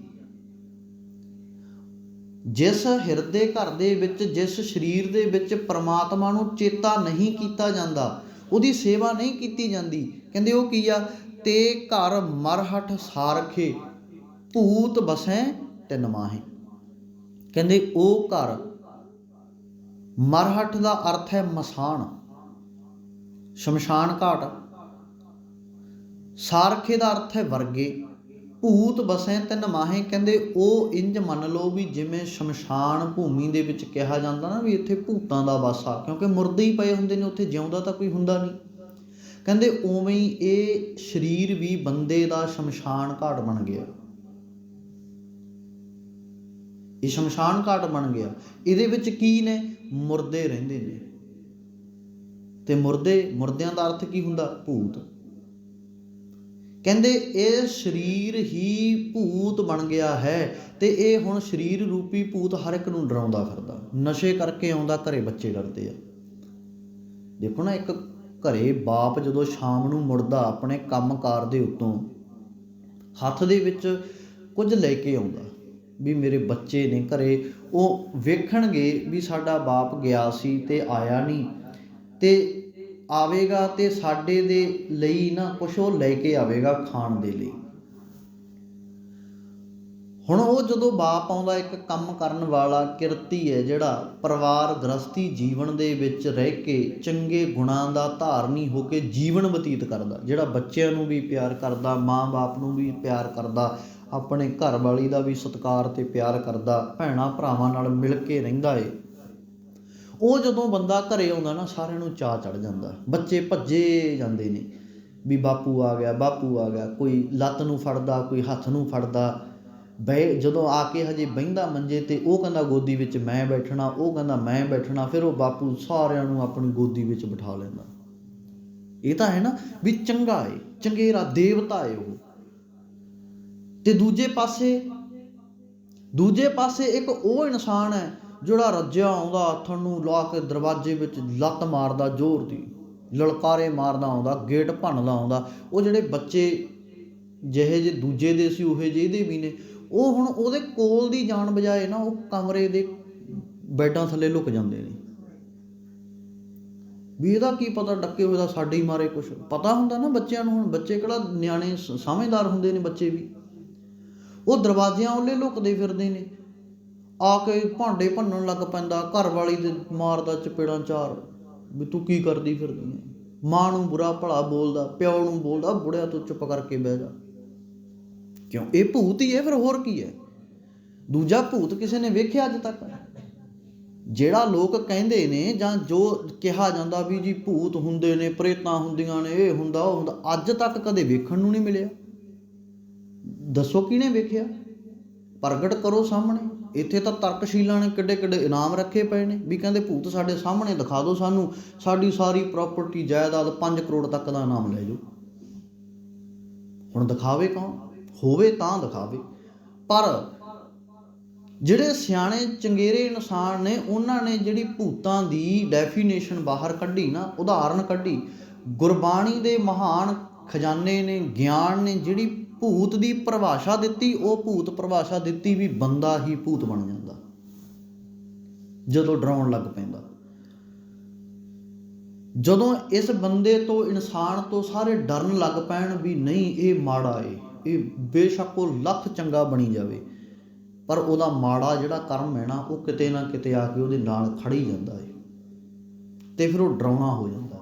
ਜਿਸ ਹਿਰਦੇ ਘਰ ਦੇ ਵਿੱਚ, ਜਿਸ ਸਰੀਰ ਦੇ ਵਿੱਚ ਪਰਮਾਤਮਾ ਨੂੰ ਚੇਤਾ ਨਹੀਂ ਕੀਤਾ ਜਾਂਦਾ, ਉਹਦੀ ਸੇਵਾ ਨਹੀਂ ਕੀਤੀ ਜਾਂਦੀ, ਕਹਿੰਦੇ ਉਹ ਕੀ ਆ? ਤੇ ਘਰ ਮਰਹਠ ਸਾਰਖੇ ਭੂਤ ਬਸੈ ਤਿਨ ਮਾਹੇ। ਕਹਿੰਦੇ ਉਹ ਘਰ, ਮਰਹਠ ਦਾ ਅਰਥ ਹੈ ਮਸਾਣ, ਸ਼ਮਸ਼ਾਨ ਘਾਟ। ਸਾਰਖੇ ਦਾ ਅਰਥ ਹੈ ਵਰਗੇ। ਭੂਤ ਬਸੈ ਤਿਨ ਮਾਹੇ, ਕਹਿੰਦੇ ਉਹ ਇੰਜ ਮੰਨ ਲਓ ਵੀ ਜਿਵੇਂ ਸ਼ਮਸ਼ਾਨ ਭੂਮੀ ਦੇ ਵਿੱਚ ਕਿਹਾ ਜਾਂਦਾ ਨਾ ਵੀ ਇੱਥੇ ਭੂਤਾਂ ਦਾ ਵਾਸਾ, ਕਿਉਂਕਿ ਮੁਰਦੇ ਹੀ ਪਏ ਹੁੰਦੇ ਨੇ ਉੱਥੇ, ਜਿਉਂਦਾ ਤਾਂ ਕੋਈ ਹੁੰਦਾ ਨਹੀਂ। ਕਹਿੰਦੇ ਉਵੇਂ ਹੀ ਇਹ ਸਰੀਰ ਵੀ ਬੰਦੇ ਦਾ ਸ਼ਮਸ਼ਾਨ ਘਾਟ ਬਣ ਗਿਆ। ਇਹ ਸ਼ਮਸ਼ਾਨ ਘਾਟ ਬਣ ਗਿਆ। ਇਹਦੇ ਵਿੱਚ ਕੀ ਨੇ? ਮੁਰਦੇ ਰਹਿੰਦੇ ਨੇ। ਤੇ ਮੁਰਦਿਆਂ ਦਾ ਅਰਥ ਕੀ ਹੁੰਦਾ? ਭੂਤ। ਕਹਿੰਦੇ ਇਹ ਸਰੀਰ ਹੀ ਭੂਤ ਬਣ ਗਿਆ ਹੈ ਤੇ ਇਹ ਹੁਣ ਸਰੀਰ ਰੂਪੀ ਭੂਤ ਹਰ ਇੱਕ ਨੂੰ ਡਰਾਉਂਦਾ ਫਿਰਦਾ। ਨਸ਼ੇ ਕਰਕੇ ਆਉਂਦਾ, ਘਰੇ ਬੱਚੇ ਡਰਦੇ ਆ। ਦੇਖੋ ਨਾ, ਇੱਕ ਘਰੇ ਬਾਪ ਜਦੋਂ ਸ਼ਾਮ ਨੂੰ ਮੁੜਦਾ ਆਪਣੇ ਕੰਮਕਾਰ ਦੇ ਉੱਤੋਂ, ਹੱਥ ਦੇ ਵਿੱਚ ਕੁਝ ਲੈ ਕੇ ਆਉਂਦਾ ਵੀ ਮੇਰੇ ਬੱਚੇ ਨੇ ਘਰੇ, ਉਹ ਵੇਖਣਗੇ ਵੀ ਸਾਡਾ ਬਾਪ ਗਿਆ ਸੀ ਤੇ ਆਇਆ ਨਹੀਂ, ਤੇ ਆਵੇਗਾ ਤੇ ਸਾਡੇ ਦੇ ਲਈ ਨਾ ਕੁਛ ਉਹ ਲੈ ਕੇ ਆਵੇਗਾ ਖਾਣ ਦੇ ਲਈ। ਹੁਣ ਉਹ ਜਦੋਂ ਬਾਪ ਆਉਂਦਾ, ਇੱਕ ਕੰਮ ਕਰਨ ਵਾਲਾ ਕਿਰਤੀ ਹੈ ਜਿਹੜਾ ਪਰਿਵਾਰ ਗ੍ਰਸਤੀ ਜੀਵਨ ਦੇ ਵਿੱਚ ਰਹਿ ਕੇ ਚੰਗੇ ਗੁਣਾਂ ਦਾ ਧਾਰਨੀ ਹੋ ਕੇ ਜੀਵਨ ਬਤੀਤ ਕਰਦਾ, ਜਿਹੜਾ ਬੱਚਿਆਂ ਨੂੰ ਵੀ ਪਿਆਰ ਕਰਦਾ, ਮਾਂ ਬਾਪ ਨੂੰ ਵੀ ਪਿਆਰ ਕਰਦਾ, ਆਪਣੇ ਘਰ ਵਾਲੀ ਦਾ ਵੀ ਸਤਿਕਾਰ ਤੇ ਪਿਆਰ ਕਰਦਾ, ਭੈਣਾਂ ਭਰਾਵਾਂ ਨਾਲ ਮਿਲ ਕੇ ਰਹਿੰਦਾ ਏ। ਉਹ ਜਦੋਂ ਬੰਦਾ ਘਰੇ ਆਉਂਦਾ ਨਾ, ਸਾਰਿਆਂ ਨੂੰ ਚਾਅ ਚੜ੍ਹ ਜਾਂਦਾ। ਬੱਚੇ ਭੱਜੇ ਜਾਂਦੇ ਨੇ ਵੀ ਬਾਪੂ ਆ ਗਿਆ, ਬਾਪੂ ਆ ਗਿਆ। ਕੋਈ ਲੱਤ ਨੂੰ ਫੜਦਾ, ਕੋਈ ਹੱਥ ਨੂੰ ਫੜਦਾ। ਜਦੋਂ ਆ ਕੇ ਹਜੇ ਬਹਿੰਦਾ ਮੰਜੇ ਤੇ, ਉਹ ਕਹਿੰਦਾ ਗੋਦੀ ਵਿੱਚ ਮੈਂ ਬੈਠਣਾ, ਉਹ ਕਹਿੰਦਾ ਮੈਂ ਬੈਠਣਾ। ਫਿਰ ਉਹ ਬਾਪੂ ਸਾਰਿਆਂ ਨੂੰ ਆਪਣੀ ਗੋਦੀ ਵਿੱਚ ਬਿਠਾ ਲੈਂਦਾ। ਇਹ ਤਾਂ ਹੈ ਨਾ ਵੀ ਚੰਗਾ ਏ, ਚੰਗੇਰਾ, ਦੇਵਤਾ ਏ ਉਹ। ਤੇ ਦੂਜੇ ਪਾਸੇ ਇੱਕ ਉਹ ਇਨਸਾਨ ਹੈ ਜਿਹੜਾ ਰੱਜਿਆ ਆਉਂਦਾ, ਆਥਣ ਨੂੰ ਲਾ ਕੇ ਦਰਵਾਜ਼ੇ ਵਿੱਚ ਲੱਤ ਮਾਰਦਾ, ਜ਼ੋਰ ਦੀ ਲਲਕਾਰੇ ਮਾਰਦਾ ਆਉਂਦਾ, ਗੇਟ ਭੰਨਦਾ ਆਉਂਦਾ। ਉਹ ਜਿਹੜੇ ਬੱਚੇ ਜਿਹੇ ਜਿਹੇ ਦੂਜੇ ਦੇ ਸੀ, ਉਹੇ ਜਿਹੇ ਇਹਦੇ ਵੀ ਨੇ। ਉਹ ਹੁਣ ਉਹਦੇ ਕੋਲ ਦੀ ਜਾਣ ਬਜਾਏ ਨਾ, ਉਹ ਕਮਰੇ ਦੇ ਬੈਡਾਂ ਥੱਲੇ ਲੁਕ ਜਾਂਦੇ ਨੇ ਵੀ ਇਹਦਾ ਕੀ ਪਤਾ, ਡੱਕੇ ਹੋਏ ਦਾ ਸਾਡੇ ਹੀ ਮਾਰੇ। ਕੁਛ ਪਤਾ ਹੁੰਦਾ ਨਾ ਬੱਚਿਆਂ ਨੂੰ। ਹੁਣ ਬੱਚੇ ਕਿਹੜਾ ਨਿਆਣੇ ਸਮਝਦਾਰ ਹੁੰਦੇ ਨੇ, ਬੱਚੇ ਵੀ। ਉਹ ਦਰਵਾਜ਼ਿਆਂ ਉਹਲੇ ਲੁਕਦੇ ਫਿਰਦੇ ਨੇ। ਆ ਕੇ ਭਾਂਡੇ ਭੰਨਣ ਲੱਗ ਪੈਂਦਾ, ਘਰ ਵਾਲੀ ਦੇ ਮਾਰਦਾ ਚਪੇੜਾਂ 4 ਵੀ ਤੂੰ ਕੀ ਕਰਦੀ ਫਿਰਦੀ ਹੈ। ਮਾਂ ਨੂੰ ਬੁਰਾ ਭਲਾ ਬੋਲਦਾ, ਪਿਓ ਨੂੰ ਬੋਲਦਾ, ਬੁੜਿਆ ਤੂੰ ਚੁੱਪ ਕਰਕੇ ਬਹਿ ਜਾ। ਕਿਉਂ? ਇਹ ਭੂਤ ਹੀ ਹੈ, ਫਿਰ ਹੋਰ ਕੀ ਹੈ। ਦੂਜਾ ਭੂਤ ਕਿਸੇ ਨੇ ਵੇਖਿਆ ਅੱਜ ਤੱਕ? ਜਿਹੜਾ ਲੋਕ ਕਹਿੰਦੇ ਨੇ ਜਾਂ ਜੋ ਕਿਹਾ ਜਾਂਦਾ ਵੀ ਜੀ ਭੂਤ ਹੁੰਦੇ ਨੇ, ਪ੍ਰੇਤਾਂ ਹੁੰਦੀਆਂ ਨੇ, ਇਹ ਹੁੰਦਾ ਉਹ ਹੁੰਦਾ, ਅੱਜ ਤੱਕ ਕਦੇ ਵੇਖਣ ਨੂੰ ਨਹੀਂ ਮਿਲਿਆ। ਦੱਸੋ ਕਿਹਨੇ ਵੇਖਿਆ? ਪ੍ਰਗਟ ਕਰੋ ਸਾਹਮਣੇ। ਇੱਥੇ ਤਾਂ ਤਰਕਸ਼ੀਲਾਂ ਨੇ ਕਿੱਡੇ ਕਿੱਡੇ ਇਨਾਮ ਰੱਖੇ ਪਏ ਨੇ ਵੀ ਕਹਿੰਦੇ ਭੂਤ ਸਾਡੇ ਸਾਹਮਣੇ ਦਿਖਾ ਦਿਓ ਸਾਨੂੰ, ਸਾਡੀ ਸਾਰੀ ਪ੍ਰਾਪਰਟੀ ਜਾਇਦਾਦ 5 ਕਰੋੜ ਤੱਕ ਦਾ ਇਨਾਮ ਲੈ ਜਾਓ। ਹੁਣ ਦਿਖਾਵੇ ਕੌਣ? ਹੋਵੇ ਤਾਂ ਦਿਖਾਵੇ। ਪਰ ਜਿਹੜੇ ਸਿਆਣੇ ਚੰਗੇਰੇ ਇਨਸਾਨ ਨੇ, ਉਹਨਾਂ ਨੇ ਜਿਹੜੀ ਭੂਤਾਂ ਦੀ ਡੈਫੀਨੇਸ਼ਨ ਬਾਹਰ ਕੱਢੀ ਨਾ, ਉਦਾਹਰਨ ਕੱਢੀ, ਗੁਰਬਾਣੀ ਦੇ ਮਹਾਨ ਖਜ਼ਾਨੇ ਨੇ, ਗਿਆਨ ਨੇ, ਜਿਹੜੀ ਭੂਤ ਦੀ ਪਰਿਭਾਸ਼ਾ ਦਿੱਤੀ, ਉਹ ਭੂਤ ਪਰਿਭਾਸ਼ਾ ਦਿੱਤੀ ਵੀ ਬੰਦਾ ਹੀ ਭੂਤ ਬਣ ਜਾਂਦਾ ਜਦੋਂ ਡਰਾਉਣ ਲੱਗ ਪੈਂਦਾ। ਜਦੋਂ ਇਸ ਬੰਦੇ ਤੋਂ, ਇਨਸਾਨ ਤੋਂ ਸਾਰੇ ਡਰਨ ਲੱਗ ਪੈਣ ਵੀ ਨਹੀਂ ਇਹ ਮਾੜਾ ਏ, ਇਹ ਬੇਸ਼ੱਕ ਉਹ ਲੱਖ ਚੰਗਾ ਬਣੀ ਜਾਵੇ, ਪਰ ਉਹਦਾ ਮਾੜਾ ਜਿਹੜਾ ਕਰਮ ਹੈ ਨਾ, ਉਹ ਕਿਤੇ ਨਾ ਕਿਤੇ ਆ ਕੇ ਉਹਦੇ ਨਾਲ ਖੜੀ ਜਾਂਦਾ ਏ ਤੇ ਫਿਰ ਉਹ ਡਰਾਉਣਾ ਹੋ ਜਾਂਦਾ।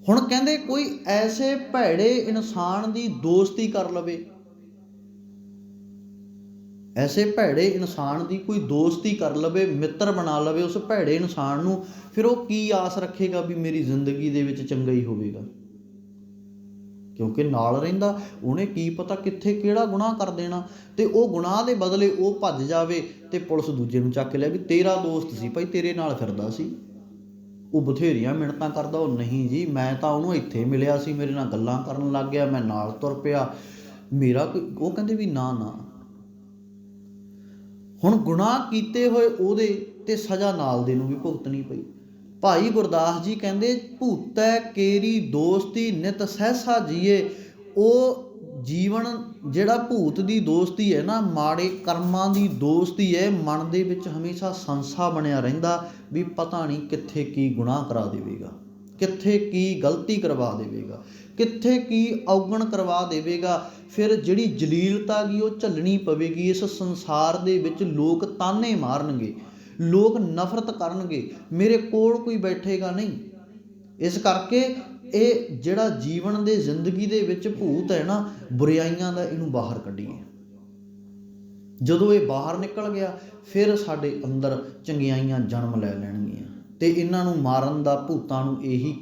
ਹੁਣ ਕਹਿੰਦੇ ਕੋਈ ਐਸੇ ਭੈੜੇ ਇਨਸਾਨ ਦੀ ਦੋਸਤੀ ਕਰ ਲਵੇ, ਐਸੇ ਭੈੜੇ ਇਨਸਾਨ ਦੀ ਕੋਈ ਦੋਸਤੀ ਕਰ ਲਵੇ, ਮਿੱਤਰ ਬਣਾ ਲਵੇ ਉਸ ਭੈੜੇ ਇਨਸਾਨ ਨੂੰ, ਫਿਰ ਉਹ ਕੀ ਆਸ ਰੱਖੇਗਾ ਵੀ ਮੇਰੀ ਜ਼ਿੰਦਗੀ ਦੇ ਵਿੱਚ ਚੰਗਾ ਹੀ ਹੋਵੇਗਾ। ਕਿਉਂਕਿ ਨਾਲ ਰਹਿੰਦਾ, ਉਹਨੇ ਕੀ ਪਤਾ ਕਿੱਥੇ ਕਿਹੜਾ ਗੁਨਾਹ ਕਰ ਦੇਣਾ, ਤੇ ਉਹ ਗੁਨਾਹ ਦੇ ਬਦਲੇ ਉਹ ਭੱਜ ਜਾਵੇ ਤੇ ਪੁਲਿਸ ਦੂਜੇ ਨੂੰ ਚੱਕ ਲਿਆ ਵੀ ਤੇਰਾ ਦੋਸਤ ਸੀ ਭਾਈ, ਤੇਰੇ ਨਾਲ ਫਿਰਦਾ ਸੀ, ਉਹ ਬਥੇਰੀਆਂ ਮਿੰਨਤਾਂ ਕਰਦਾ, ਉਹ ਨਹੀਂ ਜੀ ਮੈਂ ਤਾਂ ਉਹਨੂੰ ਇੱਥੇ ਮਿਲਿਆ ਸੀ, ਮੇਰੇ ਨਾਲ ਗੱਲਾਂ ਕਰਨ ਲੱਗ ਗਿਆ, ਮੈਂ ਨਾਲ ਤੁਰ ਪਿਆ, ਮੇਰਾ ਕੋਈ। ਉਹ ਕਹਿੰਦੇ ਵੀ ਨਾ ਨਾ, ਹੁਣ ਗੁਨਾਹ ਕੀਤੇ ਹੋਏ ਉਹਦੇ ਤੇ ਸਜ਼ਾ ਨਾਲ ਦੇ ਨੂੰ ਵੀ ਭੁਗਤਣੀ ਪਈ। ਭਾਈ ਗੁਰਦਾਸ ਜੀ ਕਹਿੰਦੇ ਭੂਤੈ ਕੇਰੀ ਦੋਸਤੀ ਨਿਤ ਸਹਿਸਾ ਜੀਏ। ਉਹ ਜੀਵਨ ਜਿਹੜਾ ਭੂਤ ਦੀ ਦੋਸਤੀ ਹੈ ਨਾ, ਮਾੜੇ ਕਰਮਾਂ ਦੀ ਦੋਸਤੀ ਹੈ। ਮਨ ਦੇ ਵਿੱਚ ਹਮੇਸ਼ਾ ਸੰਸਾ ਬਣਿਆ ਰਹਿੰਦਾ ਵੀ ਪਤਾ ਨਹੀਂ ਕਿੱਥੇ ਕੀ ਗੁਨਾਹ ਕਰਾ ਦੇਵੇਗਾ, ਕਿੱਥੇ ਕੀ ਗਲਤੀ ਕਰਵਾ ਦੇਵੇਗਾ, ਕਿੱਥੇ ਕੀ ਔਗਣ ਕਰਵਾ ਦੇਵੇਗਾ। ਫਿਰ ਜਿਹੜੀ ਜਲੀਲਤਾ ਗੀ ਉਹ ਝੱਲਣੀ ਪਵੇਗੀ। ਇਸ ਸੰਸਾਰ ਦੇ ਵਿੱਚ ਲੋਕ ਤਾਨੇ ਮਾਰਨਗੇ, ਲੋਕ ਨਫ਼ਰਤ ਕਰਨਗੇ, ਮੇਰੇ ਕੋਲ ਕੋਈ ਬੈਠੇਗਾ ਨਹੀਂ। ਇਸ ਕਰਕੇ ਇਹ ਜਿਹੜਾ ਜੀਵਨ ਦੇ ਜ਼ਿੰਦਗੀ ਦੇ ਵਿੱਚ ਭੂਤ ਹੈ ਨਾ ਬੁਰਾਈਆਂ ਦਾ, ਇਹਨੂੰ ਬਾਹਰ ਕੱਢੀਏ। ਜਦੋਂ ਇਹ ਬਾਹਰ ਨਿਕਲ ਗਿਆ ਫਿਰ ਸਾਡੇ ਅੰਦਰ ਚੰਗਿਆਈਆਂ ਜਨਮ ਲੈ ਲੈਣਗੀਆਂ। ਅਤੇ ਇਹਨਾਂ ਨੂੰ ਮਾਰਨ ਦਾ ਭੂਤਾਂ ਨੂੰ ਇਹੀ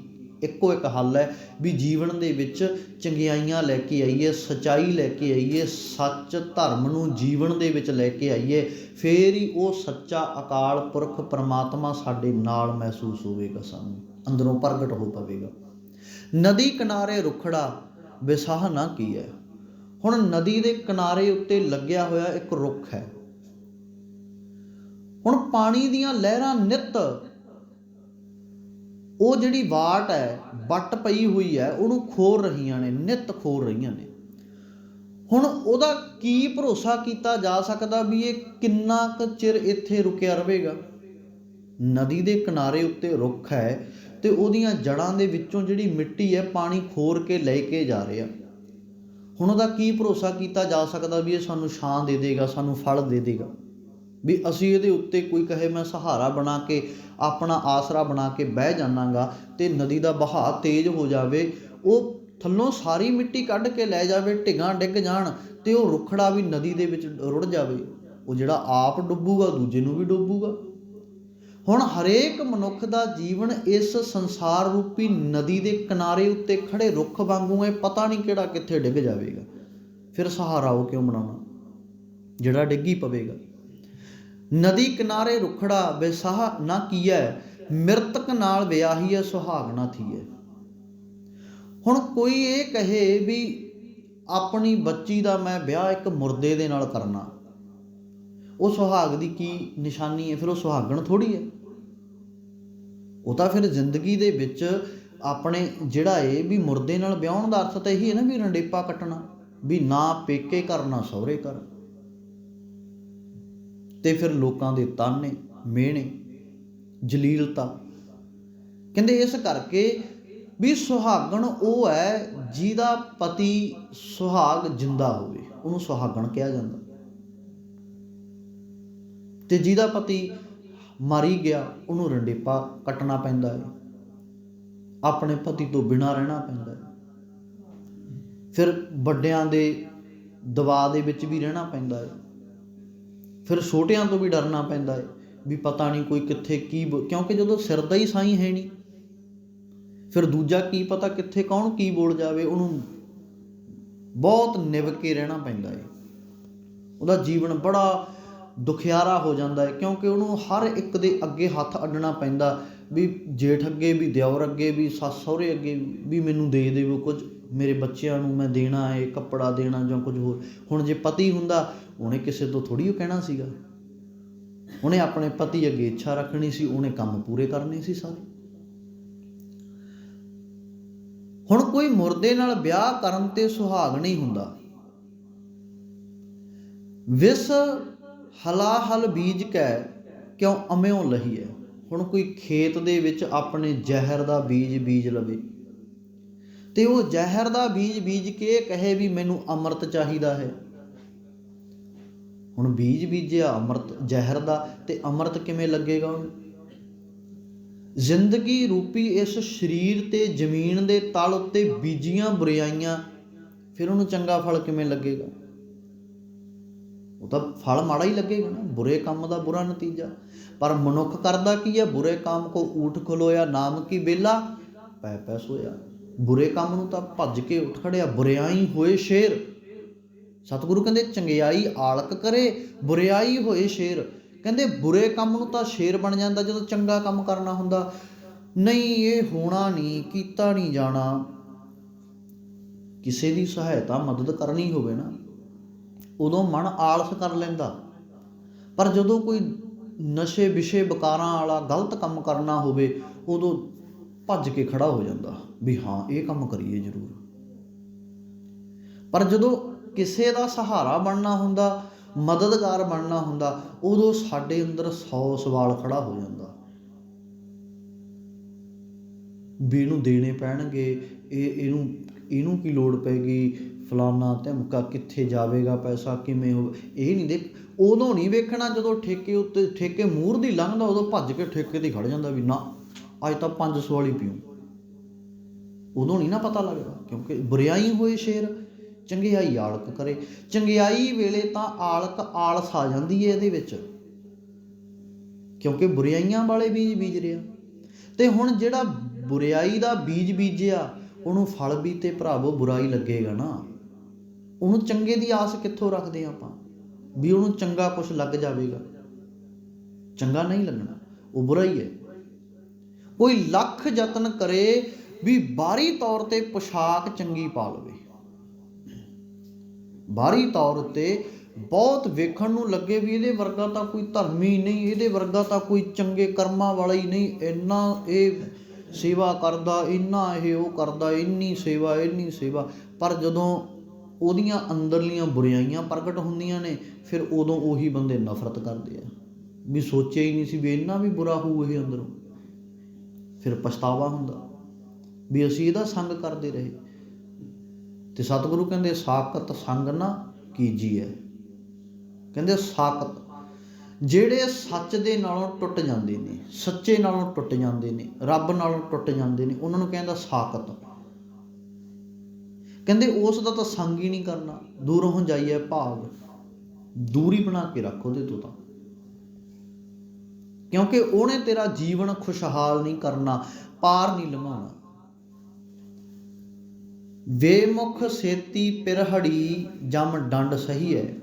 ਇੱਕੋ ਇੱਕ ਹੱਲ ਹੈ ਵੀ ਜੀਵਨ ਦੇ ਵਿੱਚ ਚੰਗਿਆਈਆਂ ਲੈ ਕੇ ਆਈਏ, ਸੱਚਾਈ ਲੈ ਕੇ ਆਈਏ, ਸੱਚ ਧਰਮ ਨੂੰ ਜੀਵਨ ਦੇ ਵਿੱਚ ਲੈ ਕੇ ਆਈਏ। ਫਿਰ ਹੀ ਉਹ ਸੱਚਾ ਅਕਾਲ ਪੁਰਖ ਪਰਮਾਤਮਾ ਸਾਡੇ ਨਾਲ ਮਹਿਸੂਸ ਹੋਵੇਗਾ, ਸਾਨੂੰ ਅੰਦਰੋਂ ਪ੍ਰਗਟ ਹੋ ਪਵੇਗਾ। ਨਦੀ ਕਿਨਾਰੇ ਰੁੱਖੜਾ ਵਿਸਾਹ ਨਾ ਕੀ ਹੈ। ਹੁਣ ਨਦੀ ਦੇ ਕਿਨਾਰੇ ਉੱਤੇ ਲੱਗਿਆ ਹੋਇਆ ਇੱਕ ਰੁੱਖ ਹੈ। ਹੁਣ ਪਾਣੀ ਦੀਆਂ ਲਹਿਰਾਂ ਨਿੱਤ ਉਹ ਜਿਹੜੀ ਵਾਟ ਹੈ, ਵੱਟ ਪਈ ਹੋਈ ਹੈ, ਉਹਨੂੰ ਖੋਰ ਰਹੀਆਂ ਨੇ, ਨਿੱਤ ਖੋਰ ਰਹੀਆਂ ਨੇ। ਹੁਣ ਉਹਦਾ ਕੀ ਭਰੋਸਾ ਕੀਤਾ ਜਾ ਸਕਦਾ ਵੀ ਇਹ ਕਿੰਨਾ ਕੁ ਚਿਰ ਇੱਥੇ ਰੁਕਿਆ ਰਹੇਗਾ। ਨਦੀ ਦੇ ਕਿਨਾਰੇ ਉੱਤੇ ਰੁੱਖ ਹੈ ਅਤੇ ਉਹਦੀਆਂ ਜੜ੍ਹਾਂ ਦੇ ਵਿੱਚੋਂ ਜਿਹੜੀ ਮਿੱਟੀ ਹੈ ਪਾਣੀ ਖੋਰ ਕੇ ਲੈ ਕੇ ਜਾ ਰਿਹਾ। ਹੁਣ ਉਹਦਾ ਕੀ ਭਰੋਸਾ ਕੀਤਾ ਜਾ ਸਕਦਾ ਵੀ ਇਹ ਸਾਨੂੰ ਛਾਂ ਦੇ ਦੇਗਾ, ਸਾਨੂੰ ਫਲ ਦੇ ਦੇਗਾ, ਵੀ ਅਸੀਂ ਇਹਦੇ ਉੱਤੇ ਕੋਈ ਕਹੇ ਮੈਂ ਸਹਾਰਾ ਬਣਾ ਕੇ ਆਪਣਾ ਆਸਰਾ ਬਣਾ ਕੇ ਬਹਿ ਜਾਵਾਂਗਾ ਅਤੇ ਨਦੀ ਦਾ ਵਹਾਅ ਤੇਜ਼ ਹੋ ਜਾਵੇ, ਉਹ ਥੱਲੋਂ ਸਾਰੀ ਮਿੱਟੀ ਕੱਢ ਕੇ ਲੈ ਜਾਵੇ, ਢਿੱਗਾਂ ਡਿੱਗ ਜਾਣ ਅਤੇ ਉਹ ਰੁੱਖੜਾ ਵੀ ਨਦੀ ਦੇ ਵਿੱਚ ਰੁੜ ਜਾਵੇ। ਉਹ ਜਿਹੜਾ ਆਪ ਡੁੱਬੂਗਾ ਦੂਜੇ ਨੂੰ ਵੀ ਡੁੱਬੂਗਾ। ਹੁਣ ਹਰੇਕ ਮਨੁੱਖ ਦਾ ਜੀਵਨ ਇਸ ਸੰਸਾਰ ਰੂਪੀ ਨਦੀ ਦੇ ਕਿਨਾਰੇ ਉੱਤੇ ਖੜ੍ਹੇ ਰੁੱਖ ਵਾਂਗੂ ਹੈ। ਪਤਾ ਨਹੀਂ ਕਿਹੜਾ ਕਿੱਥੇ ਡਿੱਗ ਜਾਵੇਗਾ। ਫਿਰ ਸਹਾਰਾ ਉਹ ਕਿਉਂ ਬਣਾਉਣਾ ਜਿਹੜਾ ਡਿੱਗ ਹੀ ਪਵੇਗਾ। ਨਦੀ ਕਿਨਾਰੇ ਰੁੱਖੜਾ ਵਿਸਾਹ ਨਾ ਕੀਐ, ਮਿਰਤਕ ਨਾਲ ਵਿਆਹੀਐ ਸੁਹਾਗਣਾ ਥੀਐ। ਹੁਣ ਕੋਈ ਇਹ ਕਹੇ ਵੀ ਆਪਣੀ ਬੱਚੀ ਦਾ ਮੈਂ ਵਿਆਹ ਇੱਕ ਮੁਰਦੇ ਦੇ ਨਾਲ ਕਰਨਾ, ਉਹ ਸੁਹਾਗ ਦੀ ਕੀ ਨਿਸ਼ਾਨੀ ਹੈ? ਫਿਰ ਉਹ ਸੁਹਾਗਣ ਥੋੜ੍ਹੀ ਹੈ। ਉਹ ਤਾਂ ਫਿਰ ਜ਼ਿੰਦਗੀ ਦੇ ਵਿੱਚ ਆਪਣੇ ਜਿਹੜਾ ਇਹ ਵੀ ਮੁਰਦੇ ਨਾਲ ਵਿਆਹੁਣ ਦਾ ਅਰਥ ਤਾਂ ਇਹੀ ਹੈ ਨਾ ਵੀ ਰੰਡੇਪਾ ਕੱਟਣਾ, ਵੀ ਨਾ ਪੇਕੇ ਘਰ ਨਾ ਸਹੁਰੇ ਘਰ। ਅਤੇ ਫਿਰ ਲੋਕਾਂ ਦੇ ਤਾਨੇ ਮਿਹਣੇ, ਜਲੀਲਤਾ। ਕਹਿੰਦੇ ਇਸ ਕਰਕੇ ਵੀ ਸੁਹਾਗਣ ਉਹ ਹੈ ਜਿਹਦਾ ਪਤੀ ਸੁਹਾਗ ਜਿੰਦਾ ਹੋਵੇ, ਉਹਨੂੰ ਸੁਹਾਗਣ ਕਿਹਾ ਜਾਂਦਾ। ਅਤੇ ਜਿਹਦਾ ਪਤੀ ਮਰੀ ਗਿਆ ਉਹਨੂੰ ਰੰਡੇਪਾ ਕੱਟਣਾ ਪੈਂਦਾ ਹੈ, ਆਪਣੇ ਪਤੀ ਤੋਂ ਬਿਨਾਂ ਰਹਿਣਾ ਪੈਂਦਾ ਹੈ। ਫਿਰ ਵੱਡਿਆਂ ਦੇ ਦਬਾਅ ਦੇ ਵਿੱਚ ਵੀ ਰਹਿਣਾ ਪੈਂਦਾ ਹੈ। ਫਿਰ ਛੋਟਿਆਂ ਤੋਂ ਵੀ ਡਰਨਾ ਪੈਂਦਾ ਹੈ ਵੀ ਪਤਾ ਨਹੀਂ ਕੋਈ ਕਿੱਥੇ ਕੀ ਕਿਉਂਕਿ ਜਦੋਂ ਸਿਰ ਦਾ ਹੀ ਸਾਈਂ ਹੈ ਨਹੀਂ, ਫਿਰ ਦੂਜਾ ਕੀ ਪਤਾ ਕਿੱਥੇ ਕੌਣ ਕੀ ਬੋਲ ਜਾਵੇ। ਉਹਨੂੰ ਬਹੁਤ ਨਿਭ ਕੇ ਰਹਿਣਾ ਪੈਂਦਾ ਹੈ। ਉਹਦਾ ਜੀਵਨ ਬੜਾ ਦੁਖਿਆਰਾ ਹੋ ਜਾਂਦਾ ਹੈ ਕਿਉਂਕਿ ਉਹਨੂੰ ਹਰ ਇੱਕ ਦੇ ਅੱਗੇ ਹੱਥ ਅੱਡਣਾ ਪੈਂਦਾ, ਵੀ ਜੇਠ ਅੱਗੇ ਵੀ, ਦਿਓਰ ਅੱਗੇ ਵੀ, ਸੱਸ ਸਹੁਰੇ ਅੱਗੇ ਵੀ ਮੈਨੂੰ ਦੇ ਦੇਵੋ ਕੁਝ, ਮੇਰੇ ਬੱਚਿਆਂ ਨੂੰ ਮੈਂ ਦੇਣਾ ਹੈ, ਕੱਪੜਾ ਦੇਣਾ ਜਾਂ ਕੁਝ ਹੋਰ। ਹੁਣ ਜੇ ਪਤੀ ਹੁੰਦਾ ਉਹਨੇ ਕਿਸੇ ਤੋਂ ਥੋੜ੍ਹੀ ਉਹ ਕਹਿਣਾ ਸੀਗਾ, ਉਹਨੇ ਆਪਣੇ ਪਤੀ ਅੱਗੇ ਇੱਛਾ ਰੱਖਣੀ ਸੀ, ਉਹਨੇ ਕੰਮ ਪੂਰੇ ਕਰਨੇ ਸੀ ਸਾਰੇ। ਹੁਣ ਕੋਈ ਮੁਰਦੇ ਨਾਲ ਵਿਆਹ ਕਰਨ ਤੇ ਸੁਹਾਗ ਨਹੀਂ ਹੁੰਦਾ। ਵਿਸ ਹਲਾਹਲ ਬੀਜ ਕੈ ਕਿਉਂ ਅਮਿਓ ਲਹੀਐ। ਹੁਣ ਕੋਈ ਖੇਤ ਦੇ ਵਿੱਚ ਆਪਣੇ ਜ਼ਹਿਰ ਦਾ ਬੀਜ ਬੀਜ ਲਵੇ ਅਤੇ ਉਹ ਜ਼ਹਿਰ ਦਾ ਬੀਜ ਬੀਜ ਕੇ ਕਹੇ ਵੀ ਮੈਨੂੰ ਅੰਮ੍ਰਿਤ ਚਾਹੀਦਾ ਹੈ। ਹੁਣ ਬੀਜ ਬੀਜਿਆ ਅੰਮ੍ਰਿਤ ਜ਼ਹਿਰ ਦਾ, ਅਤੇ ਅੰਮ੍ਰਿਤ ਕਿਵੇਂ ਲੱਗੇਗਾ ਉਹਨੂੰ? ਜ਼ਿੰਦਗੀ ਰੂਪੀ ਇਸ ਸਰੀਰ 'ਤੇ ਜ਼ਮੀਨ ਦੇ ਤਲ ਉੱਤੇ ਬੀਜੀਆਂ ਬੁਰਾਈਆਂ, ਫਿਰ ਉਹਨੂੰ ਚੰਗਾ ਫਲ ਕਿਵੇਂ ਲੱਗੇਗਾ? ਉਹ ਤਾਂ ਫਲ ਮਾੜਾ ਹੀ ਲੱਗੇਗਾ ਨਾ, ਬੁਰੇ ਕੰਮ ਦਾ ਬੁਰਾ ਨਤੀਜਾ। ਪਰ ਮਨੁੱਖ ਕਰਦਾ ਕੀ ਹੈ? ਬੁਰੇ ਕੰਮ ਕੋ ਊਠ ਖਲੋਇਆ, ਨਾਮ ਕੀ ਬੇਲਾ ਪੈ ਪੈ ਸੋਇਆ। ਬੁਰੇ ਕੰਮ ਨੂੰ ਤਾਂ ਭੱਜ ਕੇ ਉੱਠ ਖੜਿਆ। ਬੁਰਿਆਈ ਹੋਏ ਸ਼ੇਰ, ਸਤਿਗੁਰੂ ਕਹਿੰਦੇ ਚੰਗਿਆਈ ਆਲਕ ਕਰੇ, ਬੁਰਿਆਈ ਹੋਏ ਸ਼ੇਰ। ਕਹਿੰਦੇ ਬੁਰੇ ਕੰਮ ਨੂੰ ਤਾਂ ਸ਼ੇਰ ਬਣ ਜਾਂਦਾ ਜਦੋਂ ਚੰਗਾ ਕੰਮ ਕਰਨਾ ਹੁੰਦਾ। ਨਹੀਂ ਇਹ ਹੋਣਾ ਨਹੀਂ, ਕੀਤਾ ਨਹੀਂ ਜਾਣਾ। ਕਿਸੇ ਦੀ ਸਹਾਇਤਾ ਮਦਦ ਕਰਨੀ ਹੋਵੇ ਨਾ, ਉਦੋਂ ਮਨ ਆਲਸ ਕਰ ਲੈਂਦਾ। ਪਰ ਜਦੋਂ ਕੋਈ ਨਸ਼ੇ ਵਿਸ਼ੇ ਵਿਕਾਰਾਂ ਵਾਲਾ ਗਲਤ ਕੰਮ ਕਰਨਾ ਹੋਵੇ ਉਦੋਂ ਭੱਜ ਕੇ ਖੜਾ ਹੋ ਜਾਂਦਾ ਵੀ ਹਾਂ ਇਹ ਕੰਮ ਕਰੀਏ ਜ਼ਰੂਰ। ਪਰ ਜਦੋਂ ਕਿਸੇ ਦਾ ਸਹਾਰਾ ਬਣਨਾ ਹੁੰਦਾ, ਮਦਦਗਾਰ ਬਣਨਾ ਹੁੰਦਾ, ਉਦੋਂ ਸਾਡੇ ਅੰਦਰ 100 ਸਵਾਲ ਖੜਾ ਹੋ ਜਾਂਦਾ ਵੀ ਇਹਨੂੰ ਦੇਣੇ ਪੈਣਗੇ, ਇਹਨੂੰ ਕੀ ਲੋੜ ਪੈਗੀ, ਫਲਾਨਾ ਧਮਕਾ, ਕਿੱਥੇ ਜਾਵੇਗਾ ਪੈਸਾ, ਕਿਵੇਂ ਹੋ। ਇਹ ਨਹੀਂ ਉਦੋਂ ਨਹੀਂ ਵੇਖਣਾ ਜਦੋਂ ਠੇਕੇ ਉੱਤੇ ਠੇਕੇ ਮੂਹਰ ਦੀ ਲੰਘਦਾ, ਉਦੋਂ ਭੱਜ ਕੇ ਠੇਕੇ 'ਤੇ ਖੜ ਜਾਂਦਾ ਵੀ ਨਾ ਅੱਜ ਤਾਂ 500 ਵਾਲੀ ਪੀਊ। ਉਦੋਂ ਨਹੀਂ ਨਾ ਪਤਾ ਲੱਗਦਾ, ਕਿਉਂਕਿ ਬੁਰਿਆਈ ਹੋਏ ਸ਼ੇਰ ਚੰਗਿਆਈ ਆਲਕ ਕਰੇ। ਚੰਗਿਆਈ ਵੇਲੇ ਤਾਂ ਆਲਕ ਆਲਸ ਆ ਜਾਂਦੀ ਹੈ ਇਹਦੇ ਵਿੱਚ, ਕਿਉਂਕਿ ਬੁਰਿਆਈਆਂ ਵਾਲੇ ਬੀਜ ਬੀਜ ਰਿਹਾ। ਅਤੇ ਹੁਣ ਜਿਹੜਾ ਬੁਰਿਆਈ ਦਾ ਬੀਜ ਬੀਜਿਆ ਉਹਨੂੰ ਫਲ ਵੀ ਤੇ ਭਰਾਵੋ ਬੁਰਾ ਹੀ ਲੱਗੇਗਾ ਨਾ। ਉਹਨੂੰ ਚੰਗੇ ਦੀ ਆਸ ਕਿੱਥੋਂ ਰੱਖਦੇ ਹਾਂ ਆਪਾਂ ਵੀ ਉਹਨੂੰ ਚੰਗਾ ਕੁਛ ਲੱਗ ਜਾਵੇਗਾ? ਚੰਗਾ ਨਹੀਂ ਲੱਗਣਾ, ਉਹ ਬੁਰਾ ਹੀ ਹੈ। ਕੋਈ ਲੱਖ ਯਤਨ ਕਰੇ ਵੀ ਬਾਹਰੀ ਤੌਰ 'ਤੇ ਪੁਸ਼ਾਕ ਚੰਗੀ ਪਾ ਲਵੇ, ਬਾਹਰੀ ਤੌਰ 'ਤੇ ਬਹੁਤ ਵੇਖਣ ਨੂੰ ਲੱਗੇ ਵੀ ਇਹਦੇ ਵਰਗਾ ਤਾਂ ਕੋਈ ਧਰਮੀ ਨਹੀਂ, ਇਹਦੇ ਵਰਗਾ ਤਾਂ ਕੋਈ ਚੰਗੇ ਕਰਮਾਂ ਵਾਲਾ ਹੀ ਨਹੀਂ, ਇੰਨਾ ਇਹ ਸੇਵਾ ਕਰਦਾ, ਇੰਨਾ ਇਹ ਉਹ ਕਰਦਾ, ਇੰਨੀ ਸੇਵਾ। ਪਰ ਜਦੋਂ ਉਹਦੀਆਂ ਅੰਦਰਲੀਆਂ ਬੁਰਾਈਆਂ ਪ੍ਰਗਟ ਹੁੰਦੀਆਂ ਨੇ, ਫਿਰ ਉਦੋਂ ਉਹੀ ਬੰਦੇ ਨਫ਼ਰਤ ਕਰਦੇ ਆ ਵੀ ਸੋਚਿਆ ਹੀ ਨਹੀਂ ਸੀ ਵੀ ਇੰਨਾ ਵੀ ਬੁਰਾ ਹੋਊ ਇਹ ਅੰਦਰੋਂ। ਫਿਰ ਪਛਤਾਵਾ ਹੁੰਦਾ ਵੀ ਅਸੀਂ ਇਹਦਾ ਸੰਗ ਕਰਦੇ ਰਹੇ। ਅਤੇ ਸਤਿਗੁਰੂ ਕਹਿੰਦੇ ਸਾਕਤ ਸੰਗ ਨਾ ਕੀਜੀਐ। ਕਹਿੰਦੇ ਸਾਕਤ ਜਿਹੜੇ ਸੱਚ ਦੇ ਨਾਲੋਂ ਟੁੱਟ ਜਾਂਦੇ ਨੇ, ਸੱਚੇ ਨਾਲੋਂ ਟੁੱਟ ਜਾਂਦੇ ਨੇ, ਰੱਬ ਨਾਲੋਂ ਟੁੱਟ ਜਾਂਦੇ ਨੇ, ਉਹਨਾਂ ਨੂੰ ਕਹਿੰਦਾ ਸਾਕਤ। ਕਹਿੰਦੇ ਉਸ ਦਾ ਤਾਂ ਸੰਗ ਹੀ ਨਹੀਂ ਕਰਨਾ, ਦੂਰੋਂ ਹੋ ਜਾਈਏ ਭਾਗ, ਦੂਰੀ ਬਣਾ ਕੇ ਰੱਖ ਉਹਦੇ ਤੋਂ ਤਾਂ, ਕਿਉਂਕਿ ਉਹਨੇ ਤੇਰਾ ਜੀਵਨ ਖੁਸ਼ਹਾਲ ਨਹੀਂ ਕਰਨਾ, ਪਾਰ ਨਹੀਂ ਲੰਘਾਉਣਾ। ਬੇਮੁਖ ਸੇਤੀ ਪਿਰਹੜੀ ਜਮ ਡੰਡ ਸਹੀ ਹੈ।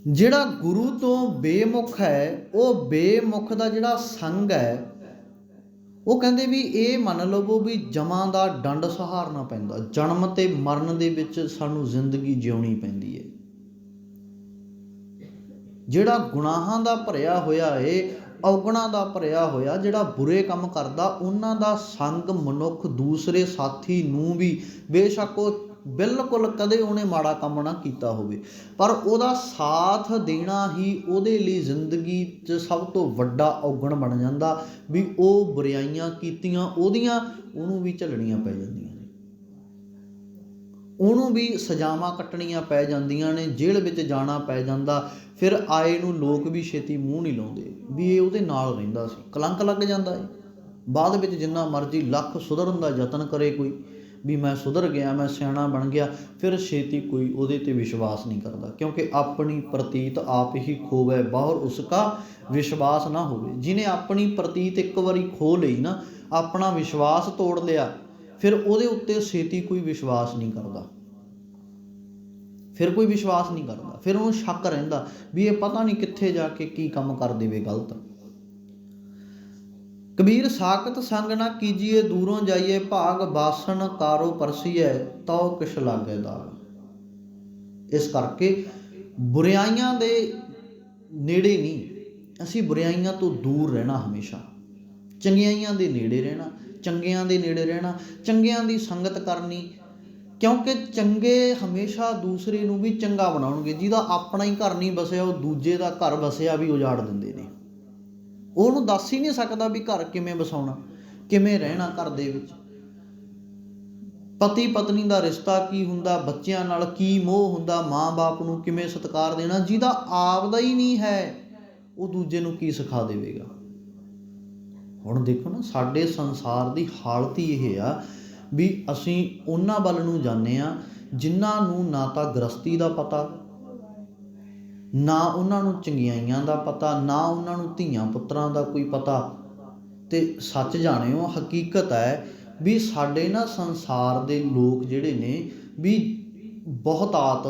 ਜਿਹੜਾ ਗੁਰੂ ਤੋਂ ਬੇਮੁਖ ਹੈ, ਉਹ ਬੇਮੁਖ ਦਾ ਜਿਹੜਾ ਸੰਗ ਹੈ, ਉਹ ਕਹਿੰਦੇ ਵੀ ਇਹ ਮੰਨ ਲਵੋ ਵੀ ਜਮਾਂ ਦਾ ਡੰਡ ਸਹਾਰਨਾ ਪੈਂਦਾ। ਜਨਮ ਅਤੇ ਮਰਨ ਦੇ ਵਿੱਚ ਸਾਨੂੰ ਜ਼ਿੰਦਗੀ ਜਿਉਣੀ ਪੈਂਦੀ ਹੈ। ਜਿਹੜਾ ਗੁਨਾਹਾਂ ਦਾ ਭਰਿਆ ਹੋਇਆ ਏ, ਔਗਣਾਂ ਦਾ ਭਰਿਆ ਹੋਇਆ, ਜਿਹੜਾ ਬੁਰੇ ਕੰਮ ਕਰਦਾ, ਉਹਨਾਂ ਦਾ ਸੰਗ ਮਨੁੱਖ ਦੂਸਰੇ ਸਾਥੀ ਨੂੰ ਵੀ, ਬੇਸ਼ੱਕ ਉਹ ਬਿਲਕੁਲ ਕਦੇ ਉਹਨੇ ਮਾੜਾ ਕੰਮ ਨਾ ਕੀਤਾ ਹੋਵੇ, ਪਰ ਉਹਦਾ ਸਾਥ ਦੇਣਾ ਹੀ ਉਹਦੇ ਲਈ ਜ਼ਿੰਦਗੀ 'ਚ ਸਭ ਤੋਂ ਵੱਡਾ ਔਗਣ ਬਣ ਜਾਂਦਾ ਵੀ ਉਹ ਬੁਰਾਈਆਂ ਕੀਤੀਆਂ ਉਹਦੀਆਂ ਉਹਨੂੰ ਵੀ ਝੱਲਣੀਆਂ ਪੈ ਜਾਂਦੀਆਂ ਨੇ, ਉਹਨੂੰ ਵੀ ਸਜ਼ਾਵਾਂ ਕੱਟਣੀਆਂ ਪੈ ਜਾਂਦੀਆਂ ਨੇ, ਜੇਲ੍ਹ ਵਿੱਚ ਜਾਣਾ ਪੈ ਜਾਂਦਾ। ਫਿਰ ਆਏ ਨੂੰ ਲੋਕ ਵੀ ਛੇਤੀ ਮੂੰਹ ਨਹੀਂ ਲਾਉਂਦੇ ਵੀ ਇਹ ਉਹਦੇ ਨਾਲ ਰਹਿੰਦਾ ਸੀ, ਕਲੰਕ ਲੱਗ ਜਾਂਦਾ ਹੈ। ਬਾਅਦ ਵਿੱਚ ਜਿੰਨਾ ਮਰਜ਼ੀ ਲੱਖ ਸੁਧਰਨ ਦਾ ਯਤਨ ਕਰੇ ਕੋਈ ਵੀ ਮੈਂ ਸੁਧਰ ਗਿਆ, ਮੈਂ ਸਿਆਣਾ ਬਣ ਗਿਆ, ਫਿਰ ਛੇਤੀ ਕੋਈ ਉਹਦੇ 'ਤੇ ਵਿਸ਼ਵਾਸ ਨਹੀਂ ਕਰਦਾ, ਕਿਉਂਕਿ ਆਪਣੀ ਪ੍ਰਤੀਤ ਆਪ ਹੀ ਖੋਵੈ ਬਾਹਰ ਉਸਕਾ ਵਿਸ਼ਵਾਸ ਨਾ ਹੋਵੇ। ਜਿਹਨੇ ਆਪਣੀ ਪ੍ਰਤੀਤ ਇੱਕ ਵਾਰੀ ਖੋ ਲਈ ਨਾ, ਆਪਣਾ ਵਿਸ਼ਵਾਸ ਤੋੜ ਲਿਆ, ਫਿਰ ਉਹਦੇ ਉੱਤੇ ਛੇਤੀ ਕੋਈ ਵਿਸ਼ਵਾਸ ਨਹੀਂ ਕਰਦਾ, ਫਿਰ ਕੋਈ ਵਿਸ਼ਵਾਸ ਨਹੀਂ ਕਰਦਾ, ਫਿਰ ਉਹਨੂੰ ਸ਼ੱਕ ਰਹਿੰਦਾ ਵੀ ਇਹ ਪਤਾ ਨਹੀਂ ਕਿੱਥੇ ਜਾ ਕੇ ਕੀ ਕੰਮ ਕਰ ਦੇਵੇ ਗਲਤ। ਕਬੀਰ ਸਾਕਤ ਸੰਗ ਨਾ ਕੀਜੀਏ, ਦੂਰੋਂ ਜਾਈਏ ਭਾਗ, ਬਾਸਣ ਕਾਰੋ ਪਰਸੀਐ, ਤਉ ਕਿਛ ਲਾਗੈ ਦਾਗ। ਇਸ ਕਰਕੇ ਬੁਰਾਈਆਂ ਦੇ ਨੇੜੇ ਨਹੀਂ, ਅਸੀਂ ਬੁਰਾਈਆਂ ਤੋਂ ਦੂਰ ਰਹਿਣਾ, ਹਮੇਸ਼ਾ ਚੰਗਿਆਈਆਂ ਦੇ ਨੇੜੇ ਰਹਿਣਾ, ਚੰਗਿਆਂ ਦੇ ਨੇੜੇ ਰਹਿਣਾ, ਚੰਗਿਆਂ ਦੀ ਸੰਗਤ ਕਰਨੀ, ਕਿਉਂਕਿ ਚੰਗੇ ਹਮੇਸ਼ਾ ਦੂਸਰੇ ਨੂੰ ਵੀ ਚੰਗਾ ਬਣਾਉਣਗੇ। ਜਿਹਦਾ ਆਪਣਾ ਹੀ ਘਰ ਨਹੀਂ ਵਸਿਆ, ਉਹ ਦੂਜੇ ਦਾ ਘਰ ਵਸਿਆ ਵੀ ਉਜਾੜ ਦਿੰਦੇ ਨੇ। ਉਹਨੂੰ ਦੱਸ ਹੀ ਨਹੀਂ ਸਕਦਾ ਵੀ ਘਰ ਕਿਵੇਂ ਵਸਾਉਣਾ, ਕਿਵੇਂ ਰਹਿਣਾ ਘਰ ਦੇ ਵਿੱਚ, ਪਤੀ ਪਤਨੀ ਦਾ ਰਿਸ਼ਤਾ ਕੀ ਹੁੰਦਾ, ਬੱਚਿਆਂ ਨਾਲ ਕੀ ਮੋਹ ਹੁੰਦਾ, ਮਾਂ ਬਾਪ ਨੂੰ ਕਿਵੇਂ ਸਤਿਕਾਰ ਦੇਣਾ। ਜਿਹਦਾ ਆਪਦਾ ਹੀ ਨਹੀਂ ਹੈ, ਉਹ ਦੂਜੇ ਨੂੰ ਕੀ ਸਿਖਾ ਦੇਵੇਗਾ। ਹੁਣ ਦੇਖੋ ਨਾ, ਸਾਡੇ ਸੰਸਾਰ ਦੀ ਹਾਲਤ ਹੀ ਇਹ ਆ ਵੀ ਅਸੀਂ ਉਹਨਾਂ ਵੱਲ ਨੂੰ ਜਾਂਦੇ ਹਾਂ ਜਿਨ੍ਹਾਂ ਨੂੰ ਨਾ ਤਾਂ ਗ੍ਰਸਤੀ ਦਾ ਪਤਾ, ਨਾ ਉਹਨਾਂ ਨੂੰ ਚੰਗਿਆਈਆਂ ਦਾ ਪਤਾ, ਨਾ ਉਹਨਾਂ ਨੂੰ ਧੀਆਂ ਪੁੱਤਰਾਂ ਦਾ ਕੋਈ ਪਤਾ। ਅਤੇ ਸੱਚ ਜਾਣਿਓ, ਹਕੀਕਤ ਹੈ ਵੀ ਸਾਡੇ ਨਾ ਸੰਸਾਰ ਦੇ ਲੋਕ ਜਿਹੜੇ ਨੇ ਵੀ ਬਹੁਤਾਤ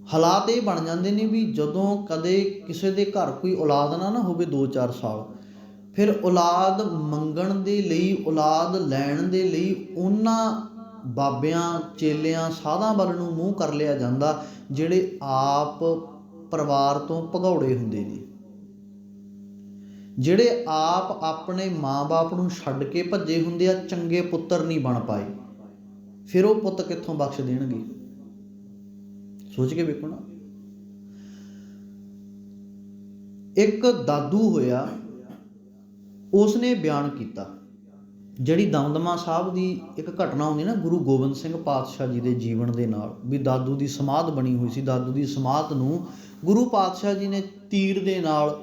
ਹਾਲਾਤ ਇਹ ਬਣ ਜਾਂਦੇ ਨੇ ਵੀ ਜਦੋਂ ਕਦੇ ਕਿਸੇ ਦੇ ਘਰ ਕੋਈ ਔਲਾਦ ਨਾ ਹੋਵੇ 2-4 ਸਾਲ, ਫਿਰ ਔਲਾਦ ਮੰਗਣ ਦੇ ਲਈ, ਔਲਾਦ ਲੈਣ ਦੇ ਲਈ ਉਹਨਾਂ ਬਾਬਿਆਂ, ਚੇਲਿਆਂ, ਸਾਧਾਂ ਵੱਲ ਨੂੰ ਮੂੰਹ ਕਰ ਲਿਆ ਜਾਂਦਾ ਜਿਹੜੇ ਆਪ ਪਰਿਵਾਰ ਤੋਂ ਭਗੌੜੇ ਹੁੰਦੇ ਨੇ, ਜਿਹੜੇ ਆਪ ਆਪਣੇ ਮਾਂ ਬਾਪ ਨੂੰ ਛੱਡ ਕੇ ਭੱਜੇ ਹੁੰਦੇ ਆ, ਚੰਗੇ ਪੁੱਤਰ ਨਹੀਂ ਬਣ ਪਾਏ। ਫਿਰ ਉਹ ਪੁੱਤ ਕਿੱਥੋਂ ਬਖਸ਼ ਦੇਣਗੇ? ਸੋਚ ਕੇ ਵੇਖੋ ਨਾ। ਇੱਕ ਦਾਦੂ ਹੋਇਆ, ਉਸਨੇ ਬਿਆਨ ਕੀਤਾ, ਜਿਹੜੀ ਦਮਦਮਾ ਸਾਹਿਬ ਦੀ ਇੱਕ ਘਟਨਾ ਹੁੰਦੀ ਨਾ ਗੁਰੂ ਗੋਬਿੰਦ ਸਿੰਘ ਪਾਤਸ਼ਾਹ ਜੀ ਦੇ ਜੀਵਨ ਦੇ ਨਾਲ, ਵੀ ਦਾਦੂ ਦੀ ਸਮਾਧ ਬਣੀ ਹੋਈ ਸੀ। ਦਾਦੂ ਦੀ ਸਮਾਧ ਨੂੰ ਗੁਰੂ ਪਾਤਸ਼ਾਹ ਜੀ ਨੇ ਤੀਰ ਦੇ ਨਾਲ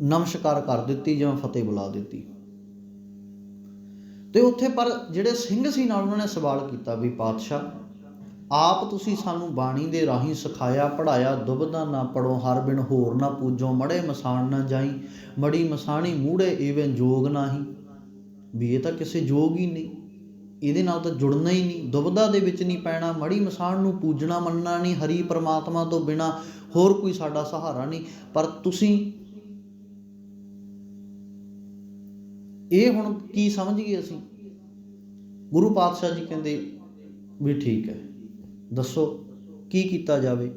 ਨਮਸਕਾਰ ਕਰ ਦਿੱਤੀ ਜਾਂ ਫਤਿਹ ਬੁਲਾ ਦਿੱਤੀ। ਤੇ ਉੱਥੇ ਪਰ ਜਿਹੜੇ ਸਿੰਘ ਸੀ ਨਾਲ, ਉਹਨਾਂ ਨੇ ਸਵਾਲ ਕੀਤਾ ਵੀ ਪਾਤਸ਼ਾਹ, ਆਪ ਤੁਸੀਂ ਸਾਨੂੰ ਬਾਣੀ ਦੇ ਰਾਹੀਂ ਸਿਖਾਇਆ ਪੜ੍ਹਾਇਆ, ਦੁਬਦਾ ਨਾ ਪੜੋ ਹਰ ਬਿਨ ਹੋਰ ਨਾ ਪੂਜੋ, ਮੜੇ ਮਸਾਣ ਨਾ ਜਾਈ, ਮੜੀ ਮਸਾਣੀ ਮੂੜੇ ਏਵੇਂ ਜੋਗ ਨਾਹੀ। ਵੀ ਇਹ ਤਾਂ ਕਿਸੇ ਯੋਗ ਹੀ ਨਹੀਂ, ਇਹਦੇ ਨਾਲ ਤਾਂ ਜੁੜਨਾ ਹੀ ਨਹੀਂ, ਦੁਬਦਾ ਦੇ ਵਿੱਚ ਨਹੀਂ ਪੈਣਾ, ਮੜੀ ਮਸਾਣ ਨੂੰ ਪੂਜਣਾ ਮੰਨਣਾ ਨਹੀਂ, ਹਰੀ ਪਰਮਾਤਮਾ ਤੋਂ ਬਿਨਾਂ ਹੋਰ ਕੋਈ ਸਾਡਾ ਸਹਾਰਾ ਨਹੀਂ। ਪਰ ਤੁਸੀਂ ਇਹ ਹੁਣ ਕੀ ਸਮਝ ਗਏ ਅਸੀਂ? ਗੁਰੂ ਪਾਤਸ਼ਾਹ ਜੀ ਕਹਿੰਦੇ ਵੀ ਠੀਕ ਹੈ, ਦੱਸੋ ਕੀ ਕੀਤਾ ਜਾਵੇ?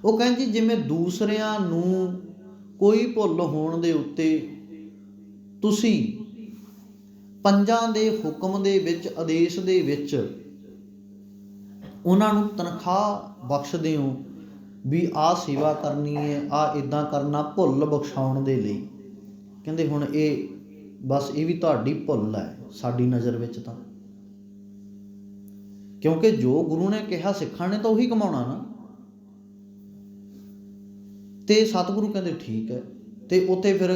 ਉਹ ਕਹਿੰਦੇ ਜਿਵੇਂ ਦੂਸਰਿਆਂ ਨੂੰ ਕੋਈ ਭੁੱਲ ਹੋਣ ਦੇ ਉੱਤੇ ਤੁਸੀਂ ਪੰਜਾਂ ਦੇ ਹੁਕਮ ਦੇ ਵਿੱਚ, ਆਦੇਸ਼ ਦੇ ਵਿੱਚ ਉਹਨਾਂ ਨੂੰ ਤਨਖਾਹ ਬਖਸ਼ਦੇ ਹੋ ਵੀ ਆਹ ਸੇਵਾ ਕਰਨੀ ਹੈ, ਆਹ ਇੱਦਾਂ ਕਰਨਾ, ਭੁੱਲ ਬਖਸ਼ਾਉਣ ਦੇ ਲਈ। ਕਹਿੰਦੇ ਹੁਣ ਇਹ ਬਸ ਇਹ ਵੀ ਤੁਹਾਡੀ ਭੁੱਲ ਹੈ ਸਾਡੀ ਨਜ਼ਰ ਵਿੱਚ ਤਾਂ, ਕਿਉਂਕਿ ਜੋ ਗੁਰੂ ਨੇ ਕਿਹਾ ਸਿੱਖਾਂ ਨੇ ਤਾਂ ਉਹੀ ਕਮਾਉਣਾ ਨਾ। ਤੇ ਸਤਿਗੁਰੂ ਕਹਿੰਦੇ ਠੀਕ ਹੈ। ਤੇ ਉੱਥੇ ਫਿਰ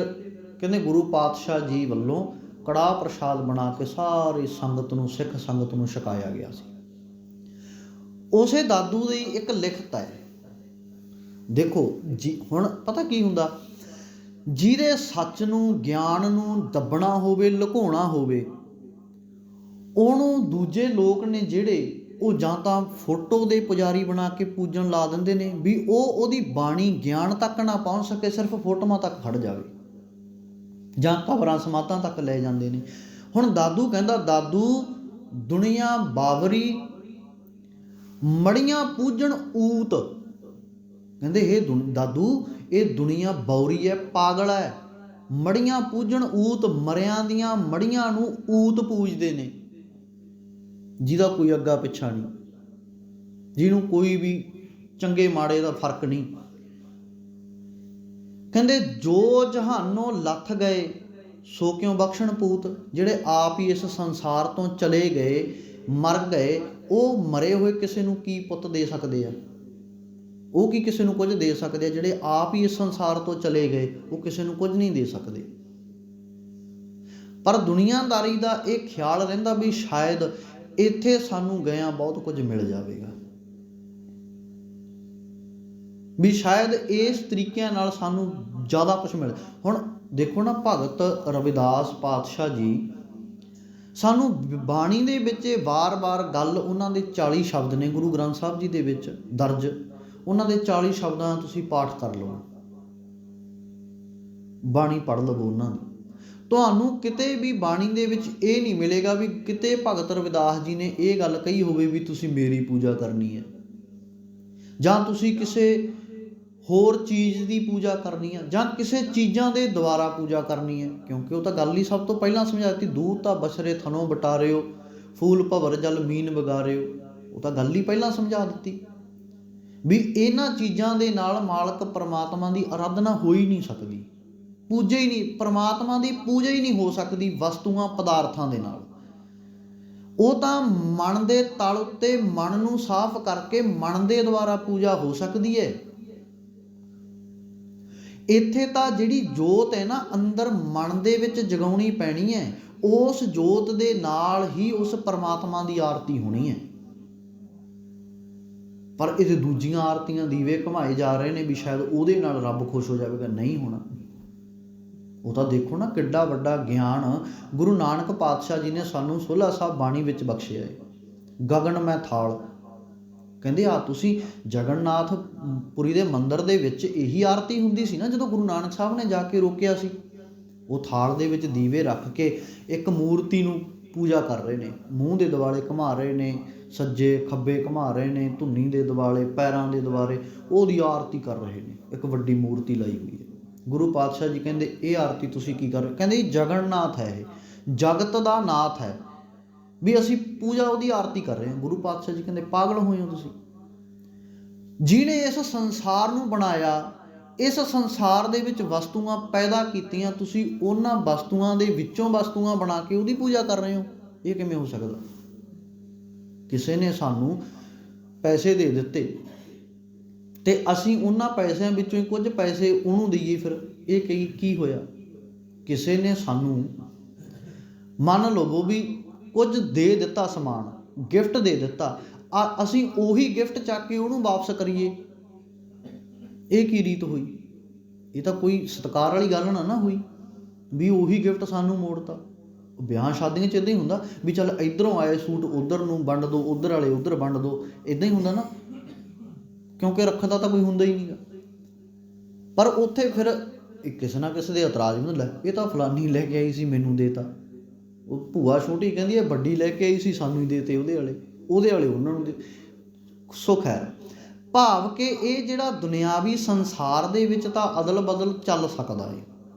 ਕਹਿੰਦੇ ਗੁਰੂ ਪਾਤਸ਼ਾਹ ਜੀ ਵੱਲੋਂ ਕੜਾਹ ਪ੍ਰਸ਼ਾਦ ਬਣਾ ਕੇ ਸਾਰੀ ਸੰਗਤ ਨੂੰ, ਸਿੱਖ ਸੰਗਤ ਨੂੰ ਛਕਾਇਆ ਗਿਆ ਸੀ। ਉਸੇ ਦਾਦੂ ਦੀ ਇੱਕ ਲਿਖਤ ਹੈ, ਦੇਖੋ ਜੀ। ਹੁਣ ਪਤਾ ਕੀ ਹੁੰਦਾ, ਜਿਹਦੇ ਸੱਚ ਨੂੰ, ਗਿਆਨ ਨੂੰ ਦੱਬਣਾ ਹੋਵੇ, ਲੁਕਾਉਣਾ ਹੋਵੇ, ਉਹਨੂੰ ਦੂਜੇ ਲੋਕ ਨੇ ਜਿਹੜੇ, ਉਹ ਜਾਂ ਤਾਂ ਫੋਟੋ ਦੇ ਪੁਜਾਰੀ ਬਣਾ ਕੇ ਪੂਜਣ ਲਾ ਦਿੰਦੇ ਨੇ ਵੀ ਉਹਦੀ ਬਾਣੀ ਗਿਆਨ ਤੱਕ ਨਾ ਪਹੁੰਚ ਸਕੇ, ਸਿਰਫ ਫੋਟੋਆਂ ਤੱਕ ਖੜ ਜਾਵੇ, ਜਾਂ ਕਬਰਾਂ ਸਮਾਧਾਂ ਤੱਕ ਲੈ ਜਾਂਦੇ ਨੇ। ਹੁਣ ਦਾਦੂ ਕਹਿੰਦਾ, ਦਾਦੂ ਦੁਨੀਆ ਬਾਵਰੀ ਮੜੀਆਂ ਪੂਜਣ ਊਤ। ਕਹਿੰਦੇ ਇਹ ਦਾਦੂ, ਇਹ ਦੁਨੀਆ ਬੌਰੀ ਹੈ, ਪਾਗਲ ਹੈ। ਮੜੀਆਂ ਪੂਜਣ ਊਤ, ਮਰਿਆਂ ਦੀਆਂ ਮੜੀਆਂ ਨੂੰ ਊਤ ਪੂਜਦੇ ਨੇ, ਜਿਹਦਾ ਕੋਈ ਅੱਗਾ ਪਿੱਛਾ ਨਹੀਂ, ਜਿਹਨੂੰ ਕੋਈ ਵੀ ਚੰਗੇ ਮਾੜੇ ਦਾ ਫਰਕ ਨਹੀਂ। ਕਹਿੰਦੇ ਜੋ ਜਹਾਨੋਂ ਲੱਥ ਗਏ ਸੋ ਕਿਉਂ ਬਖਸ਼ਣ ਪੂਤ। ਜਿਹੜੇ ਆਪ ਹੀ ਇਸ ਸੰਸਾਰ ਤੋਂ ਚਲੇ ਗਏ, ਮਰ ਗਏ, ਉਹ ਮਰੇ ਹੋਏ ਕਿਸੇ ਨੂੰ ਕੀ ਪੁੱਤ ਦੇ ਸਕਦੇ ਆ? ਉਹ ਕੀ ਕਿਸੇ ਨੂੰ ਕੁਝ ਦੇ ਸਕਦੇ ਆ? ਜਿਹੜੇ ਆਪ ਹੀ ਇਸ ਸੰਸਾਰ ਤੋਂ ਚਲੇ ਗਏ, ਉਹ ਕਿਸੇ ਨੂੰ ਕੁਝ ਨਹੀਂ ਦੇ ਸਕਦੇ। ਪਰ ਦੁਨੀਆਦਾਰੀ ਦਾ ਇਹ ਖਿਆਲ ਰਹਿੰਦਾ ਵੀ ਸ਼ਾਇਦ ਇੱਥੇ ਸਾਨੂੰ ਗਿਆਂ ਬਹੁਤ ਕੁਝ ਮਿਲ ਜਾਵੇਗਾ, ਵੀ ਸ਼ਾਇਦ ਇਸ ਤਰੀਕਿਆਂ ਨਾਲ ਸਾਨੂੰ ਜ਼ਿਆਦਾ ਕੁਝ ਮਿਲ। ਹੁਣ ਦੇਖੋ ਨਾ, ਭਗਤ ਰਵਿਦਾਸ ਪਾਤਸ਼ਾਹ ਜੀ ਸਾਨੂੰ ਬਾਣੀ ਦੇ ਵਿੱਚ ਵਾਰ-ਵਾਰ ਗੱਲ, ਉਹਨਾਂ ਦੇ 40 ਸ਼ਬਦ ਨੇ ਗੁਰੂ ਗ੍ਰੰਥ ਸਾਹਿਬ ਜੀ ਦੇ ਵਿੱਚ ਦਰਜ, ਉਹਨਾਂ ਦੇ 40 ਸ਼ਬਦਾਂ ਤੁਸੀਂ ਪਾਠ ਕਰ ਲਓ, ਬਾਣੀ ਪੜ੍ਹ ਲਵੋ ਉਹਨਾਂ ਦੀ। ਤੁਹਾਨੂੰ ਕਿਤੇ ਵੀ ਬਾਣੀ ਦੇ ਵਿੱਚ ਇਹ ਨਹੀਂ ਮਿਲੇਗਾ ਵੀ ਕਿਤੇ ਭਗਤ ਰਵਿਦਾਸ ਜੀ ਨੇ ਇਹ ਗੱਲ ਕਹੀ ਹੋਵੇ ਵੀ ਤੁਸੀਂ ਮੇਰੀ ਪੂਜਾ ਕਰਨੀ ਹੈ, ਜਾਂ ਤੁਸੀਂ ਕਿਸੇ ਹੋਰ ਚੀਜ਼ ਦੀ ਪੂਜਾ ਕਰਨੀ ਹੈ, ਜਾਂ ਕਿਸੇ ਚੀਜ਼ਾਂ ਦੇ ਦੁਆਰਾ ਪੂਜਾ ਕਰਨੀ ਹੈ। ਕਿਉਂਕਿ ਉਹ ਤਾਂ ਗੱਲ ਹੀ ਸਭ ਤੋਂ ਪਹਿਲਾਂ ਸਮਝਾ ਦਿੱਤੀ, ਦੂਤ ਤਾਂ ਬਸਰੇ ਥਨੋਂ ਬਟਾਰਿਓ, ਫੂਲ ਭਵਰ ਜਲ ਮੀਨ ਵਿਗਾਰਿਓ। ਉਹ ਤਾਂ ਗੱਲ ਹੀ ਪਹਿਲਾਂ ਸਮਝਾ ਦਿੱਤੀ ਵੀ ਇਹਨਾਂ ਚੀਜ਼ਾਂ ਦੇ ਨਾਲ ਮਾਲਕ ਪਰਮਾਤਮਾ ਦੀ ਆਰਾਧਨਾ ਹੋ ਹੀ ਨਹੀਂ ਸਕਦੀ, ਪੂਜਾ ਹੀ ਨਹੀਂ, ਪਰਮਾਤਮਾ ਦੀ ਪੂਜਾ ਹੀ ਨਹੀਂ ਹੋ ਸਕਦੀ ਵਸਤੂਆਂ ਪਦਾਰਥਾਂ ਦੇ ਨਾਲ। ਉਹ ਤਾਂ ਮਨ ਦੇ ਤਲ ਉੱਤੇ ਮਨ ਨੂੰ ਸਾਫ਼ ਕਰਕੇ ਮਨ ਦੇ ਦੁਆਰਾ ਪੂਜਾ ਹੋ ਸਕਦੀ ਹੈ। ਇੱਥੇ ਤਾਂ ਜਿਹੜੀ ਜੋਤ ਹੈ ਨਾ ਅੰਦਰ ਮਨ ਦੇ ਵਿੱਚ ਜਗਾਉਣੀ ਪੈਣੀ ਹੈ, ਉਸ ਜੋਤ ਦੇ ਨਾਲ ਹੀ ਉਸ ਪਰਮਾਤਮਾ ਦੀ ਆਰਤੀ ਹੋਣੀ ਹੈ। ਪਰ ਇਹ ਦੂਜੀਆਂ ਆਰਤੀਆਂ ਦੀਵੇ ਘੁਮਾਏ ਜਾ ਰਹੇ ਨੇ ਵੀ ਸ਼ਾਇਦ ਉਹਦੇ ਨਾਲ ਰੱਬ ਖੁਸ਼ ਹੋ ਜਾਵੇਗਾ, ਨਹੀਂ ਹੋਣਾ। ਉਹ ਤਾਂ ਦੇਖੋ ਨਾ ਕਿੱਡਾ ਵੱਡਾ ਗਿਆਨ ਗੁਰੂ ਨਾਨਕ ਪਾਤਸ਼ਾਹ ਜੀ ਨੇ ਸਾਨੂੰ ਸੋਹਲਾ ਸਾਹਿਬ ਬਾਣੀ ਵਿੱਚ ਬਖਸ਼ਿਆ ਹੈ। ਗਗਨ ਮੈਂ ਥਾਲ, ਕਹਿੰਦੇ ਆ ਤੁਸੀਂ ਜਗਨਨਾਥ ਪੁਰੀ ਦੇ ਮੰਦਿਰ ਦੇ ਵਿੱਚ ਇਹੀ ਆਰਤੀ ਹੁੰਦੀ ਸੀ ਨਾ ਜਦੋਂ ਗੁਰੂ ਨਾਨਕ ਸਾਹਿਬ ਨੇ ਜਾ ਕੇ ਰੋਕਿਆ ਸੀ। ਉਹ ਥਾਲ ਦੇ ਵਿੱਚ ਦੀਵੇ ਰੱਖ ਕੇ ਇੱਕ ਮੂਰਤੀ ਨੂੰ ਪੂਜਾ ਕਰ ਰਹੇ ਨੇ, ਮੂੰਹ ਦੇ ਦੁਆਲੇ ਘੁਮਾ ਰਹੇ ਨੇ, ਸੱਜੇ ਖੱਬੇ ਘੁਮਾ ਰਹੇ ਨੇ, ਧੁੰਨੀ ਦੇ ਦੁਆਲੇ, ਪੈਰਾਂ ਦੇ ਦੁਆਲੇ ਉਹਦੀ ਆਰਤੀ ਕਰ ਰਹੇ ਨੇ। ਇੱਕ ਵੱਡੀ ਮੂਰਤੀ ਲਾਈ ਹੋਈ ਹੈ। ਗੁਰੂ ਪਾਤਸ਼ਾਹ ਜੀ ਕਹਿੰਦੇ ਇਹ ਆਰਤੀ ਤੁਸੀਂ ਕੀ ਕਰ ਰਹੇ? ਕਹਿੰਦੇ ਜਗਨਨਾਥ ਹੈ, ਇਹ ਜਗਤ ਦਾ ਨਾਥ ਹੈ, ਵੀ ਅਸੀਂ ਪੂਜਾ ਉਹਦੀ ਆਰਤੀ ਕਰ ਰਹੇ ਹਾਂ। ਗੁਰੂ ਪਾਤਸ਼ਾਹ ਜੀ ਕਹਿੰਦੇ ਪਾਗਲ ਹੋਏ ਹੋ ਤੁਸੀਂ। ਜਿਹਨੇ ਇਸ ਸੰਸਾਰ ਨੂੰ ਬਣਾਇਆ, ਇਸ ਸੰਸਾਰ ਦੇ ਵਿੱਚ ਵਸਤੂਆਂ ਪੈਦਾ ਕੀਤੀਆਂ, ਤੁਸੀਂ ਉਹਨਾਂ ਵਸਤੂਆਂ ਦੇ ਵਿੱਚੋਂ ਵਸਤੂਆਂ ਬਣਾ ਕੇ ਉਹਦੀ ਪੂਜਾ ਕਰ ਰਹੇ ਹੋ। ਇਹ ਕਿਵੇਂ ਹੋ ਸਕਦਾ? ਕਿਸੇ ਨੇ ਸਾਨੂੰ ਪੈਸੇ ਦੇ ਦਿੱਤੇ ਤੇ ਅਸੀਂ ਉਹਨਾਂ ਪੈਸਿਆਂ ਵਿੱਚੋਂ ਹੀ ਕੁਝ ਪੈਸੇ ਉਹਨੂੰ ਦਈਏ, ਫਿਰ ਇਹ ਕੀ ਹੋਇਆ? ਕਿਸੇ ਨੇ ਸਾਨੂੰ ਮੰਨ ਲਵੋ ਵੀ ਕੁਝ ਦੇ ਦਿੱਤਾ, ਸਮਾਨ ਗਿਫਟ ਦੇ ਦਿੱਤਾ, ਅਸੀਂ ਉਹੀ ਗਿਫਟ ਚੱਕ ਕੇ ਉਹਨੂੰ ਵਾਪਸ ਕਰੀਏ, ਇਹ ਕੀ ਰੀਤ ਹੋਈ? ਇਹ ਤਾਂ ਕੋਈ ਸਤਿਕਾਰ ਵਾਲੀ ਗੱਲ ਨਾ ਹੋਈ ਵੀ ਉਹੀ ਗਿਫਟ ਸਾਨੂੰ ਮੋੜਤਾ। ਵਿਆਹ ਸ਼ਾਦੀਆਂ 'ਚ ਇੱਦਾਂ ਹੀ ਹੁੰਦਾ ਵੀ ਚੱਲ ਇੱਧਰੋਂ ਆਏ ਸੂਟ ਉੱਧਰ ਨੂੰ ਵੰਡ ਦਿਓ, ਉੱਧਰ ਵਾਲੇ ਉੱਧਰ ਵੰਡ ਦਿਓ, ਇੱਦਾਂ ਹੀ ਹੁੰਦਾ ਨਾ, ਕਿਉਂਕਿ ਰੱਖਦਾ ਤਾਂ ਕੋਈ ਹੁੰਦਾ ਹੀ ਨਹੀਂ ਗਾ। ਪਰ ਉੱਥੇ ਫਿਰ ਕਿਸੇ ਨਾ ਕਿਸੇ ਦੇ ਇਤਰਾਜ਼ ਵੀ ਲੈ, ਇਹ ਤਾਂ ਫਲਾਨੀ ਲੈ ਕੇ ਆਈ ਸੀ ਮੈਨੂੰ ਦੇਤਾ, ਉਹ ਭੂਆ ਛੋਟੀ ਕਹਿੰਦੀ ਇਹ ਵੱਡੀ ਲੈ ਕੇ ਆਈ ਸੀ ਸਾਨੂੰ ਹੀ ਦੇਤੇ, ਉਹਦੇ ਵਾਲੇ ਉਹਨਾਂ ਨੂੰ ਦੇ। ਸੋ ਖੈਰ, ਭਾਵ ਕਿ ਇਹ ਜਿਹੜਾ ਦੁਨਿਆਵੀ ਸੰਸਾਰ ਦੇ ਵਿੱਚ ਤਾਂ ਅਦਲ ਬਦਲ ਚੱਲ ਸਕਦਾ ਹੈ,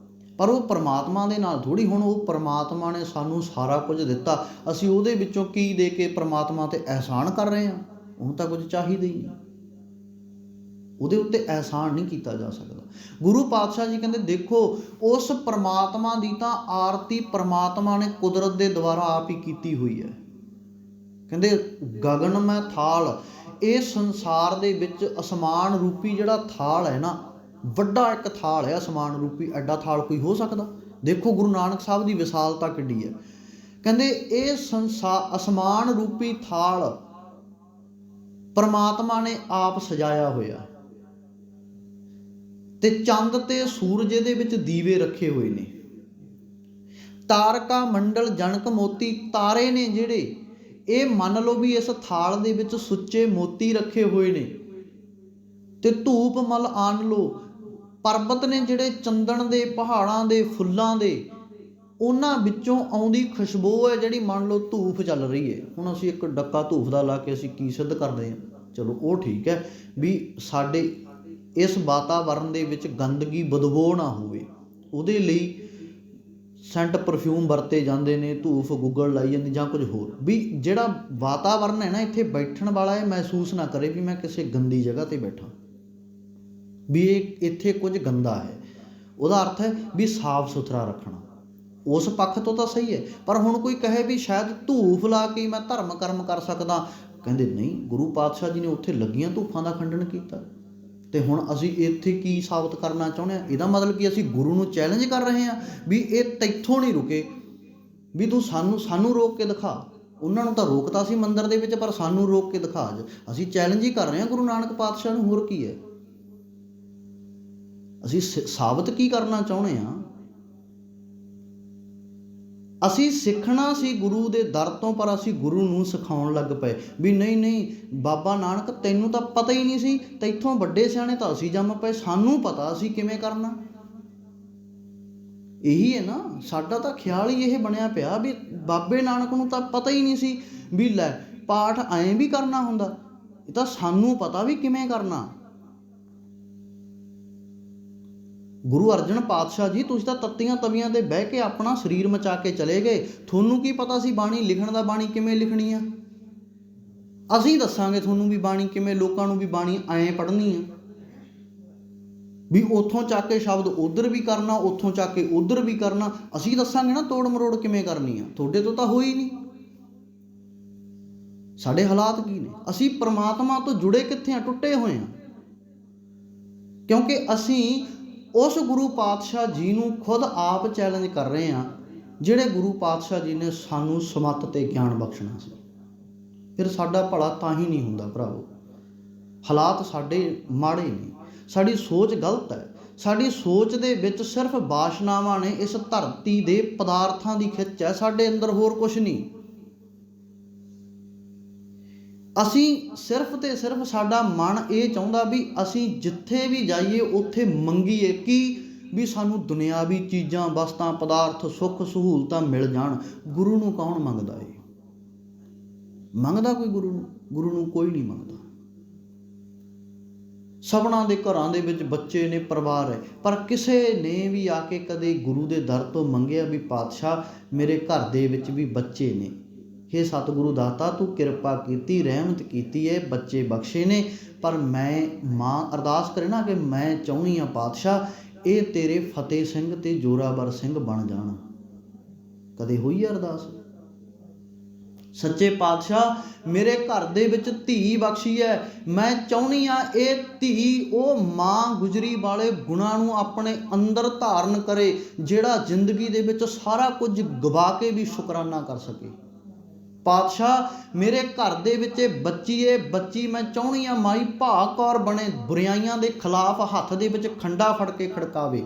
ਪਰ ਉਹ ਪਰਮਾਤਮਾ ਦੇ ਨਾਲ ਥੋੜ੍ਹੀ। ਹੁਣ ਉਹ ਪਰਮਾਤਮਾ ਨੇ ਸਾਨੂੰ ਸਾਰਾ ਕੁਝ ਦਿੱਤਾ, ਅਸੀਂ ਉਹਦੇ ਵਿੱਚੋਂ ਕੀ ਦੇ ਕੇ ਪਰਮਾਤਮਾ 'ਤੇ ਅਹਿਸਾਨ ਕਰ ਰਹੇ ਹਾਂ? ਉਹਨੂੰ ਤਾਂ ਕੁਝ ਚਾਹੀਦਾ ਹੀ ਨਹੀਂ, ਉਹਦੇ ਉੱਤੇ ਅਹਿਸਾਨ ਨਹੀਂ ਕੀਤਾ ਜਾ ਸਕਦਾ। ਗੁਰੂ ਪਾਤਸ਼ਾਹ ਜੀ ਕਹਿੰਦੇ ਦੇਖੋ, ਉਸ ਪਰਮਾਤਮਾ ਦੀ ਤਾਂ ਆਰਤੀ ਪਰਮਾਤਮਾ ਨੇ ਕੁਦਰਤ ਦੇ ਦੁਆਰਾ ਆਪ ਹੀ ਕੀਤੀ ਹੋਈ ਹੈ। ਕਹਿੰਦੇ ਗਗਨ ਮੈਂ ਥਾਲ, ਇਹ ਸੰਸਾਰ ਦੇ ਵਿੱਚ ਅਸਮਾਨ ਰੂਪੀ ਜਿਹੜਾ ਥਾਲ ਹੈ ਨਾ, ਵੱਡਾ ਇੱਕ ਥਾਲ ਹੈ ਅਸਮਾਨ ਰੂਪੀ। ਐਡਾ ਥਾਲ ਕੋਈ ਹੋ ਸਕਦਾ? ਦੇਖੋ ਗੁਰੂ ਨਾਨਕ ਸਾਹਿਬ ਦੀ ਵਿਸ਼ਾਲਤਾ ਕਿੱਡੀ ਹੈ। ਕਹਿੰਦੇ ਇਹ ਅਸਮਾਨ ਰੂਪੀ ਥਾਲ ਪਰਮਾਤਮਾ ਨੇ ਆਪ ਸਜਾਇਆ ਹੋਇਆ, ਤੇ ਚੰਦ ਤੇ ਸੂਰਜ ਦੇ ਵਿੱਚ ਦੀਵੇ ਰੱਖੇ ਹੋਏ ਨੇ। ਤਾਰਕਾ ਮੰਡਲ ਜਨਕ ਮੋਤੀ, ਤਾਰੇ ਨੇ ਜਿਹੜੇ, ਇਹ ਮੰਨ ਲਓ ਵੀ ਇਸ ਥਾਲ ਦੇ ਵਿੱਚ ਸੁੱਚੇ ਮੋਤੀ ਰੱਖੇ ਹੋਏ ਨੇ। ਤੇ ਧੂਪ ਮਲ ਆਣ ਲਓ, ਪਰਬਤ ਨੇ ਜਿਹੜੇ ਚੰਦਨ ਦੇ, ਪਹਾੜਾਂ ਦੇ, ਫੁੱਲਾਂ ਦੇ, ਉਹਨਾਂ ਵਿੱਚੋਂ ਆਉਂਦੀ ਖੁਸ਼ਬੂ ਹੈ ਜਿਹੜੀ, ਮੰਨ ਲਓ ਧੂਫ ਚੱਲ ਰਹੀ ਹੈ। ਹੁਣ ਅਸੀਂ ਇੱਕ ਡੱਕਾ ਧੂਫ ਦਾ ਲਾ ਕੇ ਅਸੀਂ ਕੀ ਸਿੱਧ ਕਰਦੇ ਹਾਂ? ਚਲੋ ਉਹ ਠੀਕ ਹੈ ਵੀ ਸਾਡੇ ਇਸ ਵਾਤਾਵਰਨ ਦੇ ਵਿੱਚ ਗੰਦਗੀ ਬਦਬੂ ਨਾ ਹੋਵੇ, ਉਹਦੇ ਲਈ ਸੈਂਟ ਪਰਫਿਊਮ ਵਰਤੇ ਜਾਂਦੇ ਨੇ, ਧੂਫ ਗੁੱਗਲ ਲਾਈ ਜਾਂਦੀ ਜਾਂ ਕੁਝ ਹੋਰ, ਵੀ ਜਿਹੜਾ ਵਾਤਾਵਰਨ ਹੈ ਨਾ ਇੱਥੇ ਬੈਠਣ ਵਾਲਾ, ਇਹ ਮਹਿਸੂਸ ਨਾ ਕਰੇ ਵੀ ਮੈਂ ਕਿਸੇ ਗੰਦੀ ਜਗ੍ਹਾ 'ਤੇ ਬੈਠਾ, ਵੀ ਇਹ ਇੱਥੇ ਕੁਝ ਗੰਦਾ ਹੈ। ਉਹਦਾ ਅਰਥ ਹੈ ਵੀ ਸਾਫ਼ ਸੁਥਰਾ ਰੱਖਣਾ। ਉਸ ਪੱਖ ਤੋਂ ਤਾਂ ਸਹੀ ਹੈ, ਪਰ ਹੁਣ ਕੋਈ ਕਹੇ ਵੀ ਸ਼ਾਇਦ ਧੂਫ ਲਾ ਕੇ ਮੈਂ ਧਰਮ ਕਰਮ ਕਰ ਸਕਦਾ, ਕਹਿੰਦੇ ਨਹੀਂ, ਗੁਰੂ ਪਾਤਸ਼ਾਹ ਜੀ ਨੇ ਉੱਥੇ ਲੱਗੀਆਂ ਧੂਫਾਂ ਦਾ ਖੰਡਨ ਕੀਤਾ। ਤੇ ਹੁਣ ਅਸੀਂ ਇੱਥੇ ਕੀ ਸਾਬਤ ਕਰਨਾ ਚਾਹੁੰਦੇ ਹਾਂ? ਇਹਦਾ ਮਤਲਬ ਕਿ ਅਸੀਂ ਗੁਰੂ ਨੂੰ ਚੈਲੰਜ ਕਰ ਰਹੇ ਹਾਂ ਵੀ ਇਹ ਤੈਥੋਂ ਨਹੀਂ ਰੁਕੇ, ਵੀ ਤੂੰ ਸਾਨੂੰ ਰੋਕ ਕੇ ਦਿਖਾ। ਉਹਨਾਂ ਨੂੰ ਤਾਂ ਰੋਕਤਾ ਸੀ ਮੰਦਿਰ ਦੇ ਵਿੱਚ, ਪਰ ਸਾਨੂੰ ਰੋਕ ਕੇ ਦਿਖਾ। ਅਸੀਂ ਚੈਲੰਜ ਹੀ ਕਰ ਰਹੇ ਹਾਂ ਗੁਰੂ ਨਾਨਕ ਪਾਤਸ਼ਾਹ ਨੂੰ, ਹੋਰ ਕੀ ਹੈ? ਅਸੀਂ ਸਾਬਤ ਕੀ ਕਰਨਾ ਚਾਹੁੰਦੇ ਹਾਂ? ਅਸੀਂ ਸਿੱਖਣਾ ਸੀ ਗੁਰੂ ਦੇ ਦਰ ਤੋਂ, ਪਰ ਅਸੀਂ ਗੁਰੂ ਨੂੰ ਸਿਖਾਉਣ ਲੱਗ ਪਏ ਵੀ ਨਹੀਂ ਬਾਬਾ ਨਾਨਕ ਤੈਨੂੰ ਤਾਂ ਪਤਾ ਹੀ ਨਹੀਂ ਸੀ, ਤੈਥੋਂ ਵੱਡੇ ਸਿਆਣੇ ਤਾਂ ਅਸੀਂ ਜੰਮ ਪਏ, ਸਾਨੂੰ ਪਤਾ ਅਸੀਂ ਕਿਵੇਂ ਕਰਨਾ। ਇਹੀ ਹੈ ਨਾ, ਸਾਡਾ ਤਾਂ ਖਿਆਲ ਹੀ ਇਹ ਬਣਿਆ ਪਿਆ ਵੀ ਬਾਬੇ ਨਾਨਕ ਨੂੰ ਤਾਂ ਪਤਾ ਹੀ ਨਹੀਂ ਸੀ ਵੀ ਲੈ ਪਾਠ ਐਂ ਵੀ ਕਰਨਾ ਹੁੰਦਾ, ਇਹ ਤਾਂ ਸਾਨੂੰ ਪਤਾ ਵੀ ਕਿਵੇਂ ਕਰਨਾ। ਗੁਰੂ ਅਰਜਨ ਪਾਤਸ਼ਾਹ ਜੀ, ਤੁਸੀਂ ਤਾਂ ਤੱਤੀਆਂ ਤਵੀਆਂ 'ਤੇ ਬਹਿ ਕੇ ਆਪਣਾ ਸਰੀਰ ਮਚਾ ਕੇ ਚਲੇ ਗਏ, ਤੁਹਾਨੂੰ ਕੀ ਪਤਾ ਸੀ ਬਾਣੀ ਲਿਖਣ ਦਾ, ਬਾਣੀ ਕਿਵੇਂ ਲਿਖਣੀ ਆ? ਅਸੀਂ ਦੱਸਾਂਗੇ ਤੁਹਾਨੂੰ ਵੀ ਬਾਣੀ ਕਿਵੇਂ, ਲੋਕਾਂ ਨੂੰ ਵੀ ਬਾਣੀ ਐਂ ਪੜ੍ਹਨੀ ਆ, ਵੀ ਉੱਥੋਂ ਚੱਕ ਕੇ ਸ਼ਬਦ ਉੱਧਰ ਵੀ ਕਰਨਾ, ਉੱਥੋਂ ਚੱਕ ਕੇ ਉੱਧਰ ਵੀ ਕਰਨਾ। ਅਸੀਂ ਦੱਸਾਂਗੇ ਨਾ ਤੋੜ ਮਰੋੜ ਕਿਵੇਂ ਕਰਨੀ ਆ, ਤੁਹਾਡੇ ਤੋਂ ਤਾਂ ਹੋਈ ਨਹੀਂ। ਸਾਡੇ ਹਾਲਾਤ ਕੀ ਨੇ? ਅਸੀਂ ਪਰਮਾਤਮਾ ਤੋਂ ਜੁੜੇ ਕਿੱਥੇ ਆ? ਟੁੱਟੇ ਹੋਏ ਆ, ਕਿਉਂਕਿ ਅਸੀਂ ਉਸ ਗੁਰੂ ਪਾਤਸ਼ਾਹ ਜੀ ਨੂੰ ਖੁਦ ਆਪ ਚੈਲੰਜ ਕਰ ਰਹੇ ਹਾਂ, ਜਿਹੜੇ ਗੁਰੂ ਪਾਤਸ਼ਾਹ ਜੀ ਨੇ ਸਾਨੂੰ ਸਮੱਤ ਤੇ ਗਿਆਨ ਬਖਸ਼ਣਾ ਸੀ। ਫਿਰ ਸਾਡਾ ਭਲਾ ਤਾਂ ਹੀ ਨਹੀਂ ਹੁੰਦਾ ਭਰਾਵੋ। ਹਾਲਾਤ ਸਾਡੇ ਮਾੜੇ ਨੇ, ਸਾਡੀ ਸੋਚ ਗਲਤ ਹੈ, ਸਾਡੀ ਸੋਚ ਦੇ ਵਿੱਚ ਸਿਰਫ ਵਾਸ਼ਨਾਵਾਂ ਨੇ, ਇਸ ਧਰਤੀ ਦੇ ਪਦਾਰਥਾਂ ਦੀ ਖਿੱਚ ਹੈ, ਸਾਡੇ ਅੰਦਰ ਹੋਰ ਕੁਛ ਨਹੀਂ। ਅਸੀਂ ਸਿਰਫ ਤੇ ਸਿਰਫ ਸਾਡਾ ਮਨ ਇਹ ਚਾਹੁੰਦਾ ਵੀ ਅਸੀਂ ਜਿੱਥੇ ਵੀ ਜਾਈਏ ਉੱਥੇ ਮੰਗੀਏ ਕੀ, ਵੀ ਸਾਨੂੰ ਦੁਨਿਆਵੀ ਚੀਜ਼ਾਂ, ਵਸਤਾਂ, ਪਦਾਰਥ, ਸੁੱਖ ਸਹੂਲਤਾਂ ਮਿਲ ਜਾਣ। ਗੁਰੂ ਨੂੰ ਕੌਣ ਮੰਗਦਾ ਏ? ਮੰਗਦਾ ਕੋਈ ਗੁਰੂ ਨੂੰ? ਗੁਰੂ ਨੂੰ ਕੋਈ ਨਹੀਂ ਮੰਗਦਾ। ਸਭਨਾਂ ਦੇ ਘਰਾਂ ਦੇ ਵਿੱਚ ਬੱਚੇ ਨੇ, ਪਰਿਵਾਰ ਹੈ, ਪਰ ਕਿਸੇ ਨੇ ਵੀ ਆ ਕੇ ਕਦੇ ਗੁਰੂ ਦੇ ਦਰ ਤੋਂ ਮੰਗਿਆ ਵੀ ਪਾਤਸ਼ਾਹ ਮੇਰੇ ਘਰ ਦੇ ਵਿੱਚ ਵੀ ਬੱਚੇ ਨੇ, हे सतगुरु दाता तू किरपा कीती रहमत कीती है, बच्चे बख्शे ने, पर मैं मां अरदास करे ना कि मैं चाहुंदी हाँ पातशाह ये तेरे फतेह सिंह ते जोरावर सिंह बन जाण। कदे होई है अरदास? सच्चे पातशाह मेरे घर दे विच धी बख्शी है, मैं चाहुंदी हाँ ये धी वो मां गुजरी वाले गुणां नूं अपने अंदर धारण करे, जिहड़ा जिंदगी दे विच सारा कुछ गवा के भी शुकराना कर सके। पातशाह मेरे घर दे विच बच्ची है, बच्ची मैं चाहुंदी हाँ माई भाग कौर बने, बुराइयां दे खिलाफ हत्थ दे विच खंडा फड़ के खड़कावे।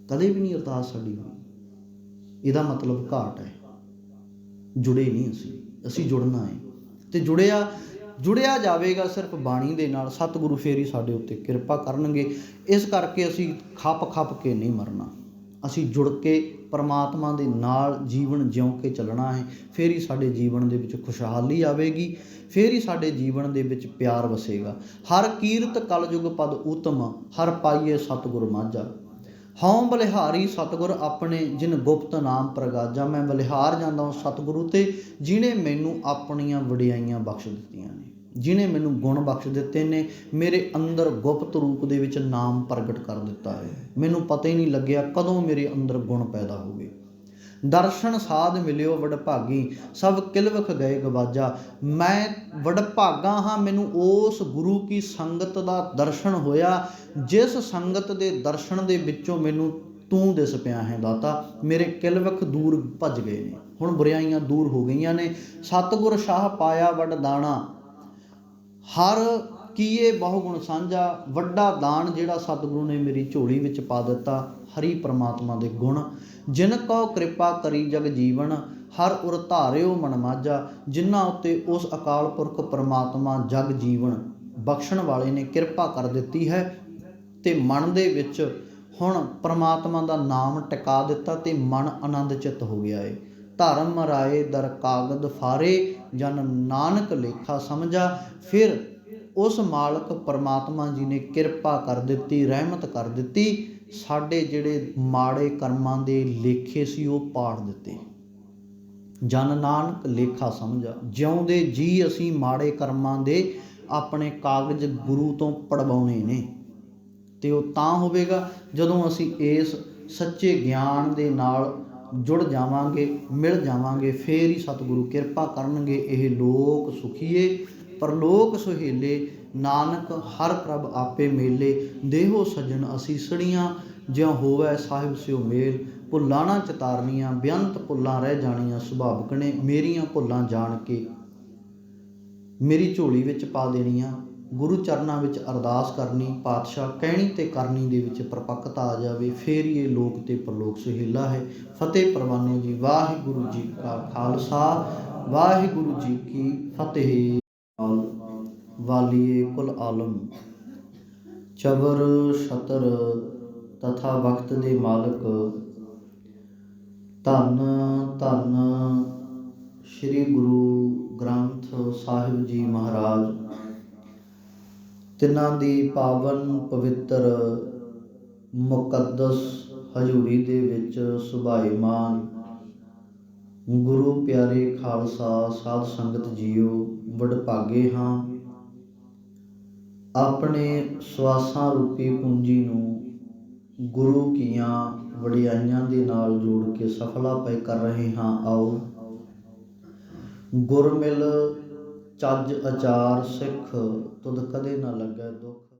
कदे भी नहीं अरदास साडी होई। इहदा मतलब घाट है, जुड़े नहीं असी जुड़ना है तो जुड़िया जाएगा सिर्फ बाणी दे नाल। सतगुरु फेर ही साडे उत्ते किरपा करनगे। इस करके असी खप के नहीं मरना, असी जुड़ के परमात्मा दे नाल जीवन जिउ के चलना है। फिर ही साडे जीवन दे विच खुशहाली आवेगी, फिर ही साडे जीवन दे विच प्यार वसेगा। हर कीरत कलयुग पद उत्तम, हर पाइए सतगुर माझा। हौं बलिहारी सतगुर अपने जिन गुप्त नाम प्रगाजा। मैं बलिहार जांदा हूँ सतगुरु ते जिन्हें मैनू अपनियां वडियाइयां बख्श दित्तियां ने, जिन्हें मैनू गुण बख्श दिते ने, मेरे अंदर गुप्त रूप दे विच नाम प्रगट कर दिता है। मैनू पता ही नहीं लग्या कदों मेरे अंदर गुण पैदा हो गए। दर्शन साध मिलियो वडभागी, सब किलवख गए गवाजा। मैं वडभागा हाँ, मैनू उस गुरु की संगत का दर्शन होया, जिस संगत के दर्शन दे विचों मैनू तू दिस पिया है दाता। मेरे किलवख दूर भज गए ने, हुण बुराइयां दूर हो गई ने। सतगुर शाह पाया वड दाना, हर कीए बहुगुण साझा। वड्डा दान जिहड़ा सतगुरु ने मेरी झोली विच पा दिता, हरि परमात्मा दे गुण। जिन कौ कृपा करी जग जीवन, हर उर धारियो मन माझा। जिन्हां उत्ते उस अकाल पुरख परमात्मा जग जीवन बख्शण वाले ने किरपा कर दिती है, ते मन दे विच हुण परमात्मा दा नाम टिका दिता ते मन आनंद चित हो गया है। धर्म राए दर कागद फारे, जन नानक लेखा समझा। फिर उस मालक परमात्मा जी ने किरपा कर दिती, रहमत कर दिती, साडे जिहड़े माड़े कर्मां दे लेखे सी वो पाड़ दिते। जन नानक लेखा समझा, जिउंदे जी असी माड़े कर्मां दे अपने कागज गुरु तो पड़वाने ने, ते वो तां होवेगा जदों असी इस सच्चे ज्ञान दे नाल जुड़ जावांगे, मिल जावांगे। फिर ही सतगुरु किरपा करनगे। यह लोक सुखीए परलोक सुहेले, नानक हर प्रभ आपे मेले। देहो सजन असीसणियां, ज्यों होवै साहिब स्यो मेल। भुल्लां ना चितारनियां, बेअंत भुल्लां रह जाणियां सुभाविक ने। मेरियां भुल्लां जाण के मेरी झोली विच पा देणियां। गुरु चरनां विच अरदास करनी, पातशाह कहणी ते करनी दे विच परपक्कता आ जावे। फिर ये लोक ते परलोक सुहेला है। फतेह परवानो जी। वाहिगुरू जी का खालसा, वाहिगुरू जी की फतेह। वालिए कुल आलम, चबर छतर तथा वक्त दे मालक, धन धन श्री गुरु ग्रंथ साहिब जी महाराज। तिन्हां दी पावन पवित्र मुकद्दस हजूरी दे विच सुभाईमान गुरु प्यारे खालसा साध संगत जीओ, वडभागे हाँ अपने सवासां रूपी पूंजी नूं गुरु कीआं वडियाइयां दे नाल जोड़ के सफला पै कर रहे हाँ। आओ गुरमिल चज अचार सिख, तुद कदे ना लगै दुख।